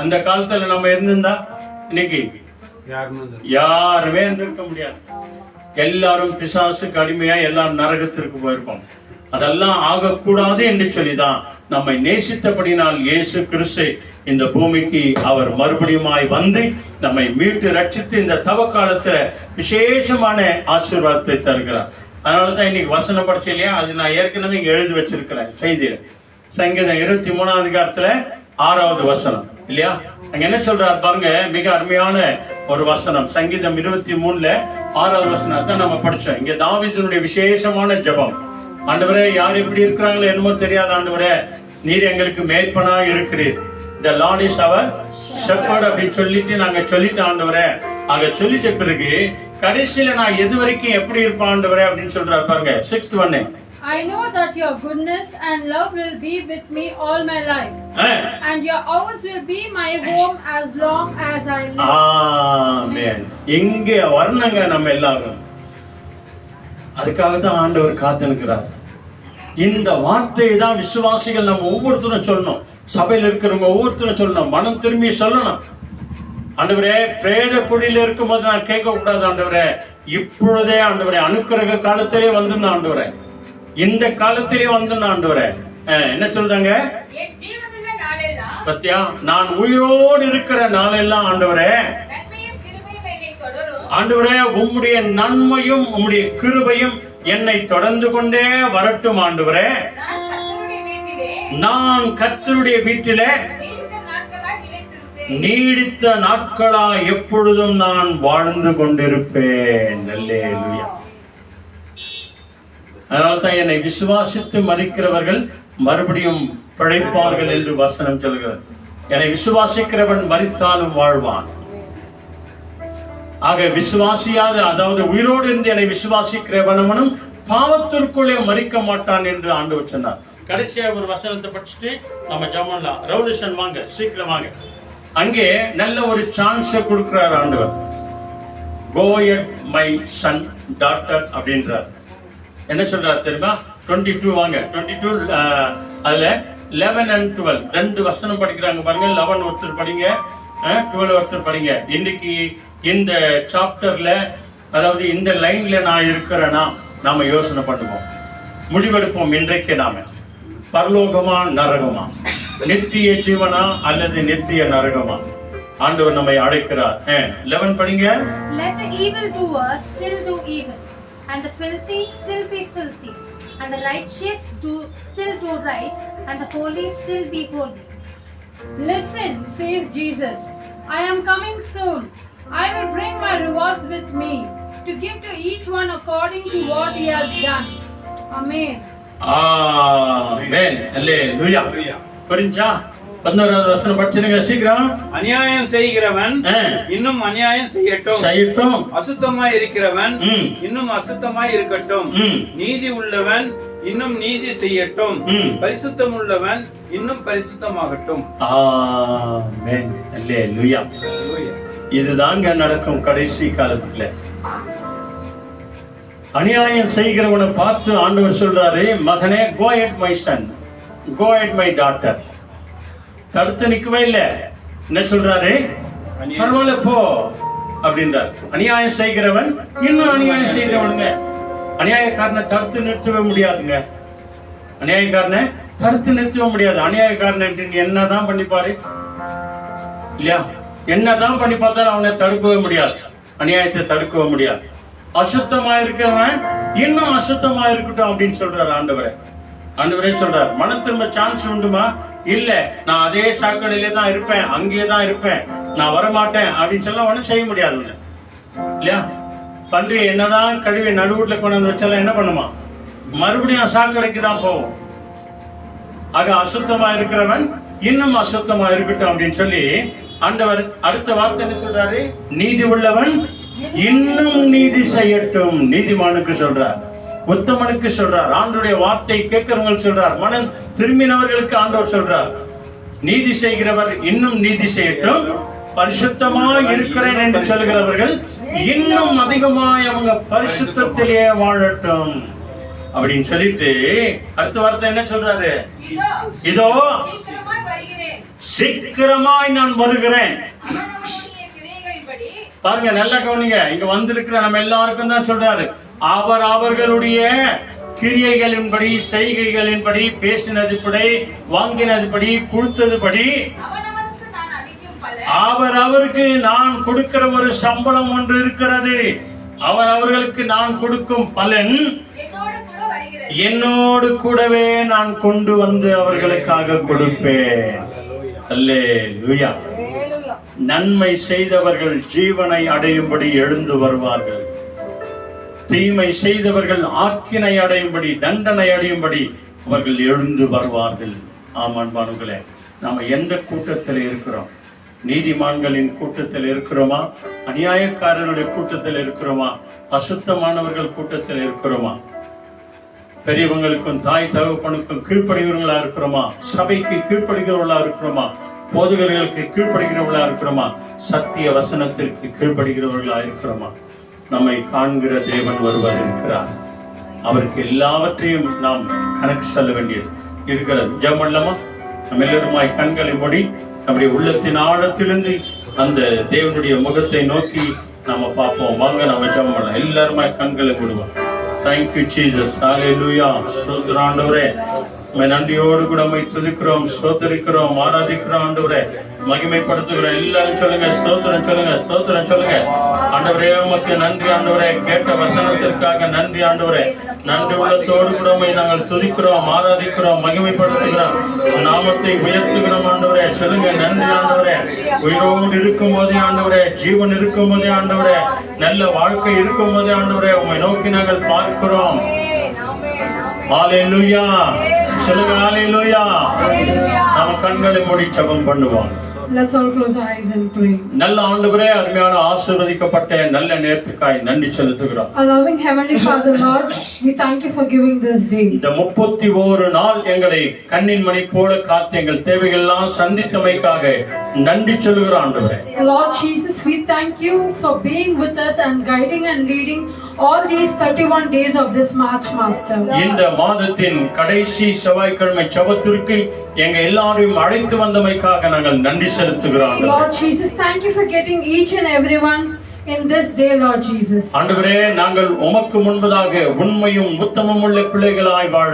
அந்த காலத்துல நம்ம இருந்திருந்தா இன்னைக்கு யாருமே இருந்திருக்க முடியாது. எல்லாரும் பிசாசுக்கு அடிமையா எல்லாரும் நரகத்திற்கு போயிருப்போம். அதெல்லாம் ஆகக்கூடாது என்று சொல்லிதான் நம்மை நேசித்தபடினால் இயேசு கிறிஸ்து இந்த பூமிக்கு அவர் மறுபடியுமாய் வந்து நம்மை மீட்டு ரட்சித்து இந்த தவ காலத்துல விசேஷமான ஆசீர்வாதத்தை தருகிறார். அதனாலதான் இன்னைக்கு வசனம் படிச்ச இல்லையா, அது நான் ஏற்கனவே இங்க எழுதி வச்சிருக்கிறேன் செய்தியில. சங்கீதம் 23ஆம் அதிகாரத்துல 6வது வசனம் இல்லையா? அங்க என்ன சொல்றார் பாருங்க, மிக அருமையான ஒரு வசனம். சங்கீதம் 23ல 6வது வசனம் தான் நம்ம படிச்சோம். இங்க தாவீதுனுடைய விசேஷமான ஜெபம். ஆண்டவரே, யார் எப்படி இருக்கிறாங்களோ என்னமோ தெரியாது, ஆண்டவரே நீர் எங்களுக்கு மேய்ப்பனா இருக்கிறீர், the Lord is our shepherd அப்படின்னு சொல்லிட்டு நாங்க சொல்லிட்டு ஆண்டவரே. அங்க சொல்லிட்ட பிறகு கடைசியில நான் எது வரைக்கும் எப்படி இருப்பேன் ஆண்டவரே அப்படின்னு சொல்றாரு பாருங்க. 6th one, I know that your goodness and love will be with me all my life, and your house will be my home as long as I live. ஆமென். இங்க வரணுங்க நம்ம எல்லாரும். அதுக்காக தான் ஆண்டவர் காத்துக்கிறார். இந்த வார்த்தையை தான் விசுவாசிகள் நம்ம ஒவ்வொருத்தரும் சொல்லணும். சபையில் இருக்கிறவங்க ஒவ்வொருத்தரும் சொல்லணும், மனம் திரும்பி சொல்லணும். ஆண்டவரே, பிரேத குடியில இருக்கும்போது நான் கேட்க கூடாது ஆண்டவரே, இப்பொழுதே ஆண்டவரே, அனுக்கிரக காலத்திலே வந்து ஆண்டவரே, இந்த காலத்திலே வந்து ஆண்டவரே. என்ன சொல்றாங்க? என் ஜீவனுள்ள நாளெல்லாம் பத்தியா, நான் உயிரோடு இருக்கிற நாளெல்லாம் ஆண்டவரே, ஆண்டவரே உம்முடைய நன்மையும் உம்முடைய கிருபையும் என்னை தொடர்ந்து கொண்டே வரட்டும். ஆண்டவரே, நான் கர்த்தருடைய வீட்டிலே நீடித்த நாட்களா எப்பொழுதும் நான் வாழ்ந்து கொண்டிருப்பேன். அல்லேலூயா. அதனால்தான் என்னை விசுவாசித்து மரிக்கிறவர்கள் மறுபடியும் பிழைப்பார்கள் என்று வசனம் சொல்கிறது. என்னை விசுவாசிக்கிறவன் மரித்தாலும் வாழ்வான். ஆக விசுவாசியாத, அதாவது உயிரோடு இருந்து என்னை விசுவாசிக்கிறவனும் பாவத்திற்குள்ளே மரிக்க மாட்டான் என்று ஆண்டவர் சொன்னார். கடைசியா ஒரு வசனத்தை படிச்சுட்டு நம்ம ஜெபம்லாம். ரெவல்யூஷன் வாங்க, சீக்கிரம் வாங்க. அங்கே நல்ல ஒரு சான்ஸ் கொடுக்கிறார் ஆண்டவர். Go at my son, daughter அப்படின்றார். என்ன சொல்றார் தெரியுமா? 22 வாங்க. 22 அதுல 11 and 12 ரெண்டு வசனம் படிக்கிறாங்க பாருங்க. 11 ஒருத்தர் படிங்க, 12 ஒருத்தர் படிங்க. இன்னைக்கு இந்த சாப்டர்ல, அதாவது இந்த லைன்ல நான் இருக்கிறேன்னா நாம யோசனை பண்ணுவோம், முடிவெடுப்போம். இன்றைக்கு நாம பரலோகமா நரகமா, நித்திய ஜீவனா அல்லது நித்திய நரகமா? ஆண்டவர் நம்மை அழைக்கிறார். 11 படிங்க. Let the evildoer still do evil, and the filthy still be filthy, and the righteous still do right, and the holy still be holy. Listen, says Jesus, I am coming soon. I will bring my rewards with me to give to each one according to what he has done. Amen. ஆமென். அல்லேலூயா. புரிஞ்சா? 11வது வசனம் படிச்சிருங்க சீக்கிரம். அநியாயம் செய்கிறவன் இன்னும் அநியாயம் செய்யட்டும், அசுத்தமாய் இருக்கிறவன் இன்னும் அசுத்தமாய் இருக்கட்டும், நீதி உள்ளவன் இன்னும் நீதி செய்யட்டும், பரிசுத்தம் உள்ளவன் இன்னும் பரிசுத்தமாகட்டும். ஆமென். அல்லேலூயா. இதுதாங்க நடக்கும் கடைசி காலத்துல. அநியாயம் செய்கிறவனை பார்த்து ஆண்டவர் சொல்றாரு, மகனே, go at my son, go at my daughter. தடுத்து நிக்கவே இல்ல. என்ன சொல்றாரு? பரவாயில்ல போ அப்படின்றார். அநியாயம் செய்கிறவன் இன்னும் அநியாயம் செய்கிறவனுங்க. அநியாயக்காரனை தடுத்து நிறுத்தவே முடியாதுங்க. அநியாயக்காரனை தடுத்து நிறுத்தவே முடியாது. அநியாயக்காரனை என்னதான் பண்ணிப்பாரு இல்லையா? என்னதான் பண்ணி பார்த்தாலும் அவனை தடுக்கவே முடியாது. அநியாயத்தை தடுக்கவே முடியாது. அசுத்தமா இருக்கிறவன் இன்னும் அசுத்தமா இருக்கட்டும் அப்படின்னு சொல்றாரு ஆண்டவரே. ஆண்டவரே சொல்றாரு, மன திரும்ப சான்ஸ் உண்டுமா? இல்ல, நான் அதே சாக்கடையிலே தான் இருப்பேன், அங்கேயே தான் இருப்பேன், நான் வரமாட்டேன் அப்படின்னு சொல்ல ஒன்னும் செய்ய முடியாது இல்லையா? பன்றி என்னதான் கழுவி நடுவுல கொண்டு வந்து வச்சாலும் என்ன பண்ணுமா? மறுபடியும் சாக்கடைக்கு தான் போவோம். ஆக அசுத்தமா இருக்கிறவன் இன்னும் அசுத்தமா இருக்கட்டும் அப்படின்னு சொல்லி ஆண்டவர் அடுத்த வார்த்தை என்ன சொல்றாரு? நீதி உள்ளவன் இன்னும் நீதி செய்யட்டும். நீதிமானுக்கு சொல்றார், உத்தமனுக்கு சொல்றார். ஆண்டவருடைய வார்த்தை கேட்கிறவங்க சொல்றார், மனம் திரும்பினவர்களுக்கு ஆண்டவர் சொல்றார், நீதி செய்கிறவர் இன்னும் நீதி செய்யட்டும், பரிசுத்தமா இருக்கிறேன் என்று சொல்கிறவர்கள் இன்னும் அதிகமாய் அவங்க பரிசுத்தத்திலே வாழட்டும் அப்படின்னு சொல்லிட்டு அடுத்த வார்த்தை என்ன சொல்றாரு? இதோ சீக்கிரமாய் நான் வருகிறேன். பாருங்க, நல்லா கவனிங்க. இங்க வந்திருக்கிற நம்ம எல்லாருக்கும் தான் சொல்றாரு, அவர் அவர்களுடைய கிரியைகளின்படி, செய்கைகளின்படி, பேசினதுபடி, வாங்கினதுபடி, கொடுத்ததுபடி அவர் அவருக்கு நான் கொடுக்கிற ஒரு சம்பளம் ஒன்று இருக்கிறது. அவர் அவர்களுக்கு நான் கொடுக்கும் பலன் என்னோடு கூடவே நான் கொண்டு வந்து அவர்களுக்காக கொடுப்பேன். அல்லேலூயா. நன்மை செய்தவர்கள் ஜீவனை அடையும்படி எழுந்து வருவார்கள். தீமை செய்தவர்கள் ஆக்கினை அடையும்படி, தண்டனை அடையும்படி அவர்கள் எழுந்து வருவார்கள். ஆமான்பானுங்களே, நாம எந்த கூட்டத்தில் இருக்கிறோம்? நீதிமான்களின் கூட்டத்தில் இருக்கிறோமா? அநியாயக்காரர்களுடைய கூட்டத்தில் இருக்கிறோமா? அசுத்தமானவர்கள் கூட்டத்தில் இருக்கிறோமா? பெரியவங்களுக்கும் தாய் தகப்பனுக்கும் கீழ்ப்படுகிறவர்களா இருக்கிறோமா? சபைக்கு கீழ்ப்படுகிறவர்களா இருக்கிறோமா? போதகர்களுக்கு கீழ்ப்படுகிறவர்களா இருக்கிறோமா? சத்திய வசனத்திற்கு கீழ்ப்படுகிறவர்களா இருக்கிறோமா? நம்மை காண்கிற தேவன் ஒருவர் இருக்கிறார். அவருக்கு எல்லாவற்றையும் நாம் கணக்கு சொல்ல வேண்டியது இருக்கிறது. ஜெபம் பண்ணலாமா? நம்ம எல்லாருமாய் கண்களை மூடி நம்முடைய உள்ளத்தின் ஆழத்திலிருந்து அந்த தேவனுடைய முகத்தை நோக்கி நாம பார்ப்போம். வாங்க, நம்ம ஜெபம் பண்ணலாம். எல்லாருமாய் கண்களை மூடுவோம். Thank you, Jesus. Hallelujah. ஸ்தோத்திரம் ஆண்டவரே. உம்மை நன்றியோடு கூட உம்மை துதிக்கிறோம், ஸ்தோத்திரிக்கிறோம், ஆராதிக்கிறோம் ஆண்டவரே, மகிமைப்படுத்துகிறோம். எல்லாரும் சொல்லுங்க, ஸ்தோத்திரம் சொல்லுங்க, ஸ்தோத்திரம் சொல்லுங்க. ஆண்டவரே உமக்கு நன்றி ஆண்டவரே, கேட்ட வசனத்திற்காக நன்றி ஆண்டவரே. நன்றி உள்ளத்தோடு கூட உம்மை நாங்கள் துதிக்கிறோம், ஆராதிக்கிறோம், மகிமைப்படுத்துகிறோம், நாமத்தை உயர்த்துகிறோம் ஆண்டவரே. சொல்லுங்க, நன்றி ஆண்டவரே. உயிரோடு இருக்கும் போதே ஆண்டவரே, ஜீவன் இருக்கும் போதே ஆண்டவரே, நல்ல வாழ்க்கை இருக்கும் போதே ஆண்டவரே, உம்மை நோக்கி நாங்கள் பார்க்கிறோம். ஹalleluya. சொல்லுங்க, ஹalleluya. நம்ம கண்களை மூடி ஜெபம் பண்ணுவோம். Let's all close our eyes and pray. நல்ல ஆண்டவரே, அருமையான ஆசீர்வதிக்கப்பட்ட நல்ல நேரத்துக்காய் நன்றி செலுத்துகிறோம். Our loving heavenly Father, Lord, we thank you for giving this day. இந்த 31 நாள் எங்களை கண்ணின் மணி போல காத்து எங்கள் தேவைகள் எல்லாம் சந்தித்தமைக்காக நன்றி சொல்லுகிறோம் ஆண்டவரே. Lord Jesus, we thank you for being with us and guiding and leading all these 31 days of this March, Master. இந்த மாதத்தின் கடைசி செவ்வாய்க்கிழமை ஜெபத்திற்கு எங்க எல்லாரையும் அழைத்து வந்தமைக்காக நாங்கள் நன்றி செலுத்துகிறோம். Lord Jesus, thank you for getting each and everyone in this day, Lord Jesus. ஆண்டவரே, நாங்கள் உமக்கு முன்பதாக உண்மையும் உத்தமமும் உள்ள பிள்ளைகளாய் வாழ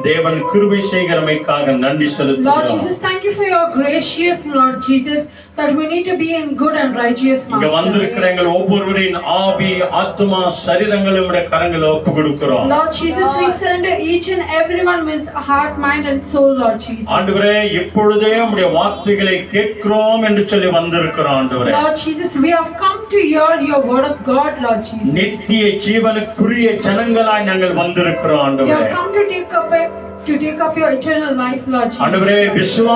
தேவன் கிருபை செய்கிறமைக்காக நன்றி Lord செலுத்துகிறோம். Jesus, thank you for your gracious, Lord Jesus, that we need to be in good and righteous, இங்க Master. வந்திருக்கிற எங்கள் ஒவ்வொருவரின் ஆவி, ஆத்துமா, சரீரங்களும் உம்முடைய கரங்களில் ஒப்புக் கொடுக்கிறோம். Lord Jesus, we surrender each and everyone with heart, mind and soul, Lord Jesus. ஆண்டவரே, இப்பொழுதே உம்முடைய வார்த்தைகளை கேட்கிறோம் என்று சொல்லி வந்திருக்கிறோம் ஆண்டவரே. Lord Jesus, we have come to hear your word of God, Lord Jesus. நித்திய ஜீவனுக்குரிய ஜனங்களாய் நாங்கள் வந்திருக்கிறோம் We ஆண்டவரே. have come to take up your eternal life, Lord Jesus. ஆண்டவரே,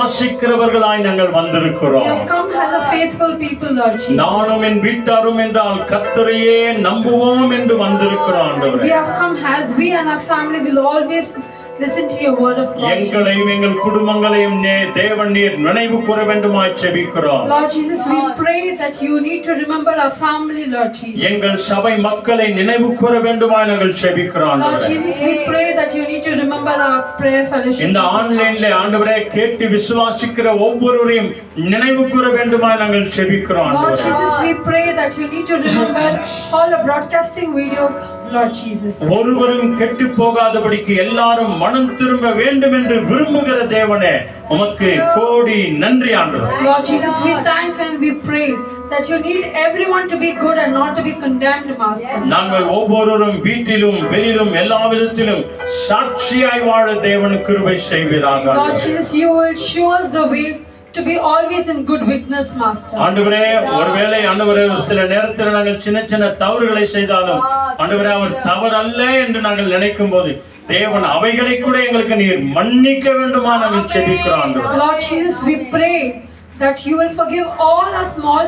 விசுவாசிக்கிறவர்களாய் நாங்கள் We வந்திருக்கிறோம். have come as a faithful people, Lord Jesus. நானும் என் வீட்டாரும் என்றால் கர்த்தரையே நம்புவோம் என்று வந்திருக்கிறோம் We ஆண்டவரே. have come as we and our family will always listen to your word of God. எங்களையும் எங்கள் குடும்பங்களையும் தேவன் நீர் நினைவு கூற வேண்டுமாய் ஜெபிக்கிறோம். Lord Jesus, we pray that you need to remember our family, Lord Jesus. எங்கள் சபை மக்களை நினைவு கூற வேண்டுமாய் நாங்கள் ஜெபிக்கிறோம் Lord ஆண்டவரே. Jesus, we pray that you need to remember our prayer fellowship. இந்த ஆன்லைன்ல ஆண்டவரே கேட்டு விசுவாசிக்கிற ஒவ்வொருவரையும் நினைவு கூற வேண்டுமாய் நாங்கள் ஜெபிக்கிறோம் Lord ஆண்டவரே. Jesus, we pray that you need to remember all the broadcasting video, Lord Jesus. ஒருவரும் கெட்டு போகாதபடிக்கு எல்லாரும் மனம் திரும்ப வேண்டும் என்று விரும்புகிற தேவனே, உமக்கு கோடி நன்றி ஆண்டவரே. Lord Jesus, we thank and we pray that you need everyone to be good and not to be condemned, Master. நாங்கள் ஒவ்வொருவரும் வீட்டிலும் வெளியிலும் எல்லா விதத்திலும் சாட்சியாய் வாழ தேவன் கிருபை செய்வீராக. Lord Jesus, you will show us the way to be always in good witness, Master. ஆண்டவரே, ஒருவேளை ஆண்டவரே சில நேரத்தில் நாங்கள் சின்ன சின்ன தவறுகளை செய்தாலும் ஆண்டவரே அவர் தவறு அல்ல என்று நாங்கள் நினைக்கும் போது தேவன் அவைகளை கூட எங்களுக்கு நீர் மன்னிக்க வேண்டுமா நாங்கள் ஜெபிக்கிறோம் ஆண்டவரே. Lord Jesus, we pray that you will forgive all our small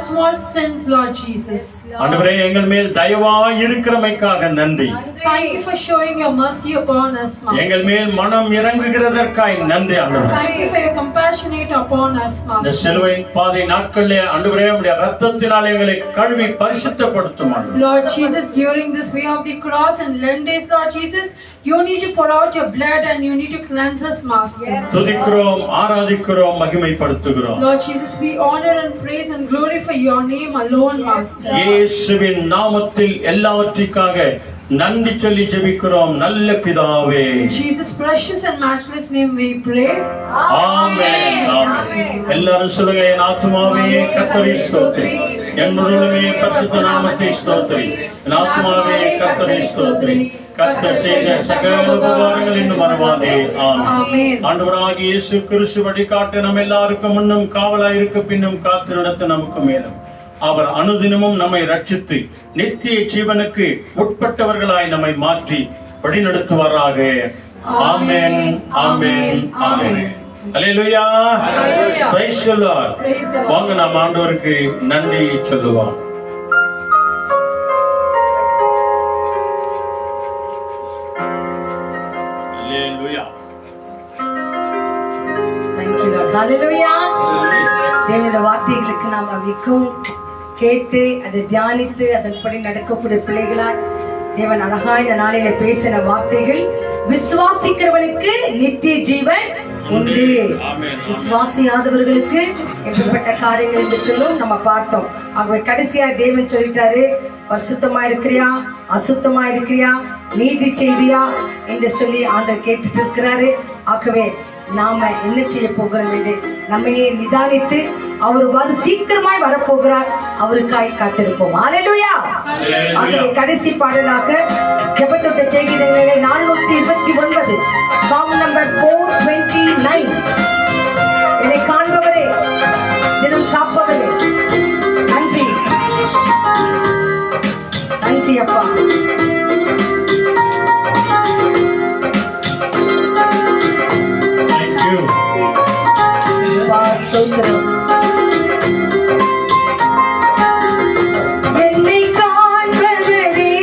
sins, Lord Jesus. ஆண்டவரே, எங்கள் மேல் தயவாய் இருக்கிறமைக்காக நன்றி. Thank you for showing your mercy upon us, Master. எங்கள் மேல் மனம் இறங்குகிறதற்காய் நன்றி ஆண்டவரே. Thank you for your compassionate upon us, இந்த Master. சிலுவையின் பாதை நாட்களிலே ஆண்டவரே உம்முடைய இரத்தத்தினால் எங்களை கழுவி பரிசுத்தப்படுத்தும் ஆண்டவரே. Lord Jesus, during this way of the cross and Lent days, Lord Jesus, you need to pour out your blood and you need to cleanse us, Master. துதிக்கிறோம், ஆராதிக்கிறோம், மகிமைப்படுத்துகிறோம். Lord Jesus, we honor and praise and glorify your name alone, Master. இயேசுவின் நாமத்தில் எல்லாவற்றிற்காக நன்றி சொல்லி ஜெபிக்கிறோம் நல்ல பிதாவே. Jesus' precious and matchless name we pray. ஆமென். ஆமென். எல்லாரும் சொல்லுங்க, என் ஆத்துமாவே கர்த்தரை ஸ்தோத்திரி, என் முழுமே பரிசுத்த நாமத்தை ஸ்தோத்திரி, என் ஆத்துமாவே கர்த்தரை ஸ்தோத்திரி, கர்த்தர் செய்த சகல உபகாரங்கள் இன்னும் மறவாதே. ஆமென். ஆண்டவராகிய இயேசு கிறிஸ்து வழிகாட்டு நம் எல்லாருக்கும் முன்னும் காவலாய் இருக்க பின்னும் காத்து நடத்த நமக்கு மேலும் அவர் அனுதினமும் நம்மை ரட்சித்து நித்திய ஜீவனுக்கு உட்பட்டவர்களாய் நம்மை மாற்றி வழிநடத்துவாராக. ஆமென், ஆமென், ஆமென். அல்லேலூயா. Praise the lord. வாங்க நாம் ஆண்டவருக்கு நன்றி சொல்லுவோம். அல்லேலூயா. Thank you, Lord. Hallelujah. தேவனுடைய வார்த்தைகளுக்கு நாம் மிகவும் கேட்டு அதை தியானித்து அதன்படி நடக்கக்கூடிய பிள்ளைகளாய் தேவன் அழகா இந்த நாளில பேசின வார்த்தைகள், விசுவாசிக்கிறவனுக்கு நித்திய ஜீவன் உண்டு, விசுவாசியாதவர்களுக்கு எப்படிப்பட்ட காரியங்கள் என்று சொல்லும் நம்ம பார்த்தோம். அவங்க கடைசியா தேவன் சொல்லிட்டாரு, பரிசுத்தமா இருக்கிறியா, அசுத்தமா இருக்கிறியா, நீதி செய்தியா என்று சொல்லி ஆண்டவர் கேட்டுட்டு இருக்கிறாரு. ஆகவே நாம என்ன செய்ய போகிறோம் என்று நம்மையே நிதானித்து அவர் சீக்கிரமாய் வரப்போகிறார், அவருக்காய் காத்திருப்போம். ஹல்லேலூயா. ஆகவே கடைசி பாடலாக ஜெபத்தொட்ட செய்கிறவர்களே 429 சாங் நம்பர் 429. என்னை காண்பவரே, தினம் காப்பவரே, நன்றி நன்றி அப்பா. ஸ்தோத்திரம். என்னை காண்பவரே,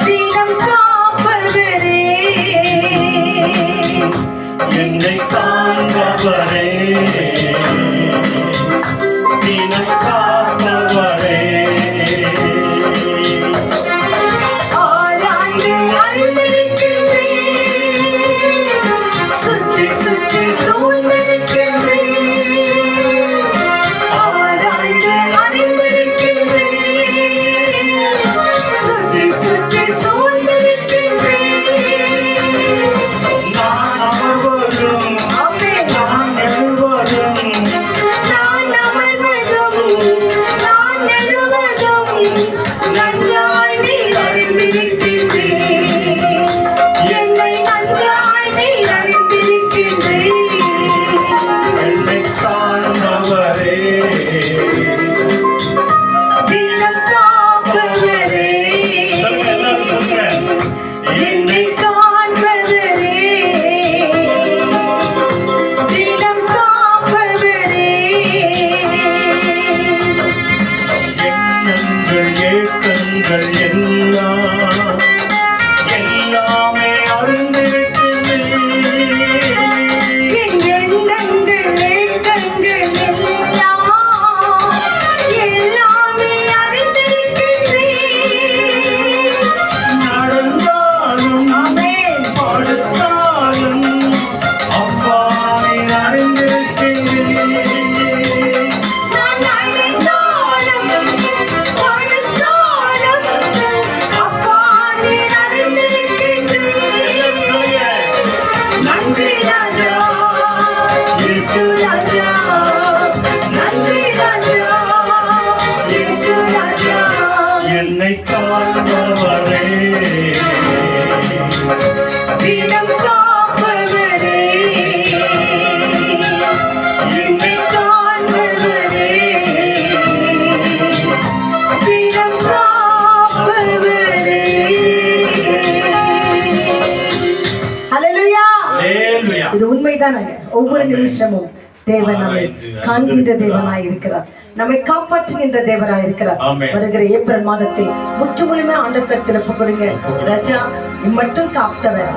தினம் காப்பவரே, என்னை காண்பவரே, தினம் காப்பவரே, ஆராய்ந்து அறிந்திருக்கின்றேன், சுற்றி சுற்றி சூழ்ந்திருக்கின்றேன், ஆராய்ந்து அறிந்திருக்கின்றேன், சுற்றி சுற்றி சூழ்ந்திருக்கின்றேன். நான் அமர்வதும் ஆமென். நான் எழுவதும் நான் அமர்வதும் நான் எழுவதும் நன்றாய் நீ அறிந்திருக்கின்றேன், என்னை நன்றாய் நீ அறிந்திருக்கின்றேன். என்னை காண்பவரே, தினம் காப்பவரே, என்னை காண்பவரே, தினம் காப்பவரே. எண்ணங்கள் ஏக்கங்கள் எல்லாம் எல்லாமே அறிந்திருக்கின்றேன். என் எண்ணங்கள் ஏக்கங்கள் எல்லாம் எல்லாமே அறிந்திருக்கின்றேன். நடந்தாலும் ஆமென். படுத்தாலும் அப்பா நீ அறிந்திருக்கின்றேன். நான் அழைத்தாலும் படுத்தாலும் அப்பா நீர் அறிந்திருக்கின்றேன். நன்றி ராஜா, இயேசு ராஜா, நன்றி ராஜா, இயேசு ராஜா. என்னை காண்பவரே, தினம் காப்பவரே, என்னை காண்பவரே, தினம் காப்பவரே. ஹல்லேலூயா. அல்லேலூயா. இது உண்மைதானாங்க. ஒவ்வொரு நிமிஷமும் தேவன் நம்மை காண்கின்ற தேவனாய் இருக்கிறார், நம்மை காப்பாற்றுகின்ற தேவனாய் இருக்கிறார். ஆமென். வருகிற ஏப்ரல் மாதத்தை முற்றுமுழுமே ஆண்டவரிடத்தில் ஒப்புக் கொடுங்க. ராஜா இம்மட்டும் காத்தவர்,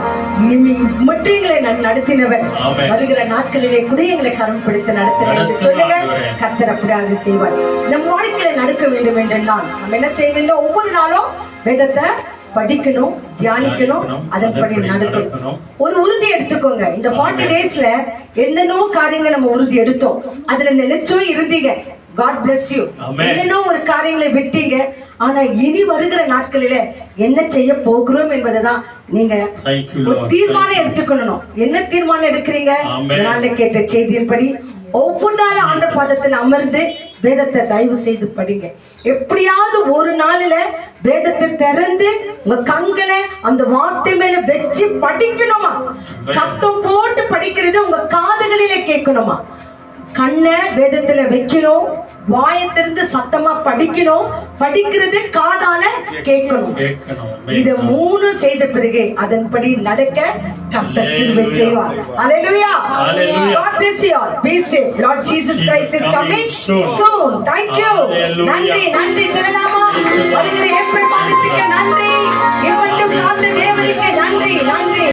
இம்மட்டும் எங்களை நடத்தினவர், ஆமென். வருகிற நாட்களிலே கூட எங்களை கரம் பிடித்து நடத்தினர் என்று சொல்லுங்க. ஆண்டவரே. கர்த்தர் அப்படி அதை செய்வார். நம் வாழ்க்கையில நடக்க வேண்டும் என்றால் நம்ம என்ன செய்ய வேண்டும்? ஒவ்வொரு நாளும் வேதத்தை படிக்கணும், தியானிக்கணும், அதன்படி நடக்கணும். ஒரு உறுதி எடுத்துக்கோங்க. இந்த 40 daysல என்னென்னோ காரியங்களை நம்ம உறுதி எடுத்தோம், அதுல நினைச்சோ இருந்தீங்க. God bless you. Amen. என்னென்னோ ஒரு காரியங்களை விட்டீங்க, ஆனா இனி வருகிற நாட்களில என்ன செய்ய போகிறோம் என்பதுதான் நீங்க Thank you, ஒரு Lord. தீர்மானம் எடுத்துக்கணும். என்ன தீர்மானம் எடுக்கிறீங்க? Amen. இதனால கேட்ட செய்தியின்படி ஒவ்வொரு நாள் ஆண்ட பாதத்தில் அமர்ந்து வேதத்தை தயவு செய்து படிங்க. எப்படியாவது ஒரு நாள்ல வேதத்தை திறந்து உங்க கண்களை அந்த வார்த்தை மேல வச்சு படிக்கணுமா? சத்தம் போட்டு படிக்கிறது உங்க காதுகளிலே கேட்கணுமா? கண்ணை வேதத்துல வைக்கணும், வாயத்திலிருந்து சத்தமா படிக்கணும், படிக்கிறது காதால கேட்கணும். இத 3 செய்த பிறகு அதன்படி நடக்க கர்த்தர் கிருபை செய்வார். ஹalleluya. God bless you all. Be safe. Lord Jesus Christ is coming soon. Thank you. நன்றி நன்றி. ஜனநாமா வருகிற ஏப்ரல் மாதத்துக்கு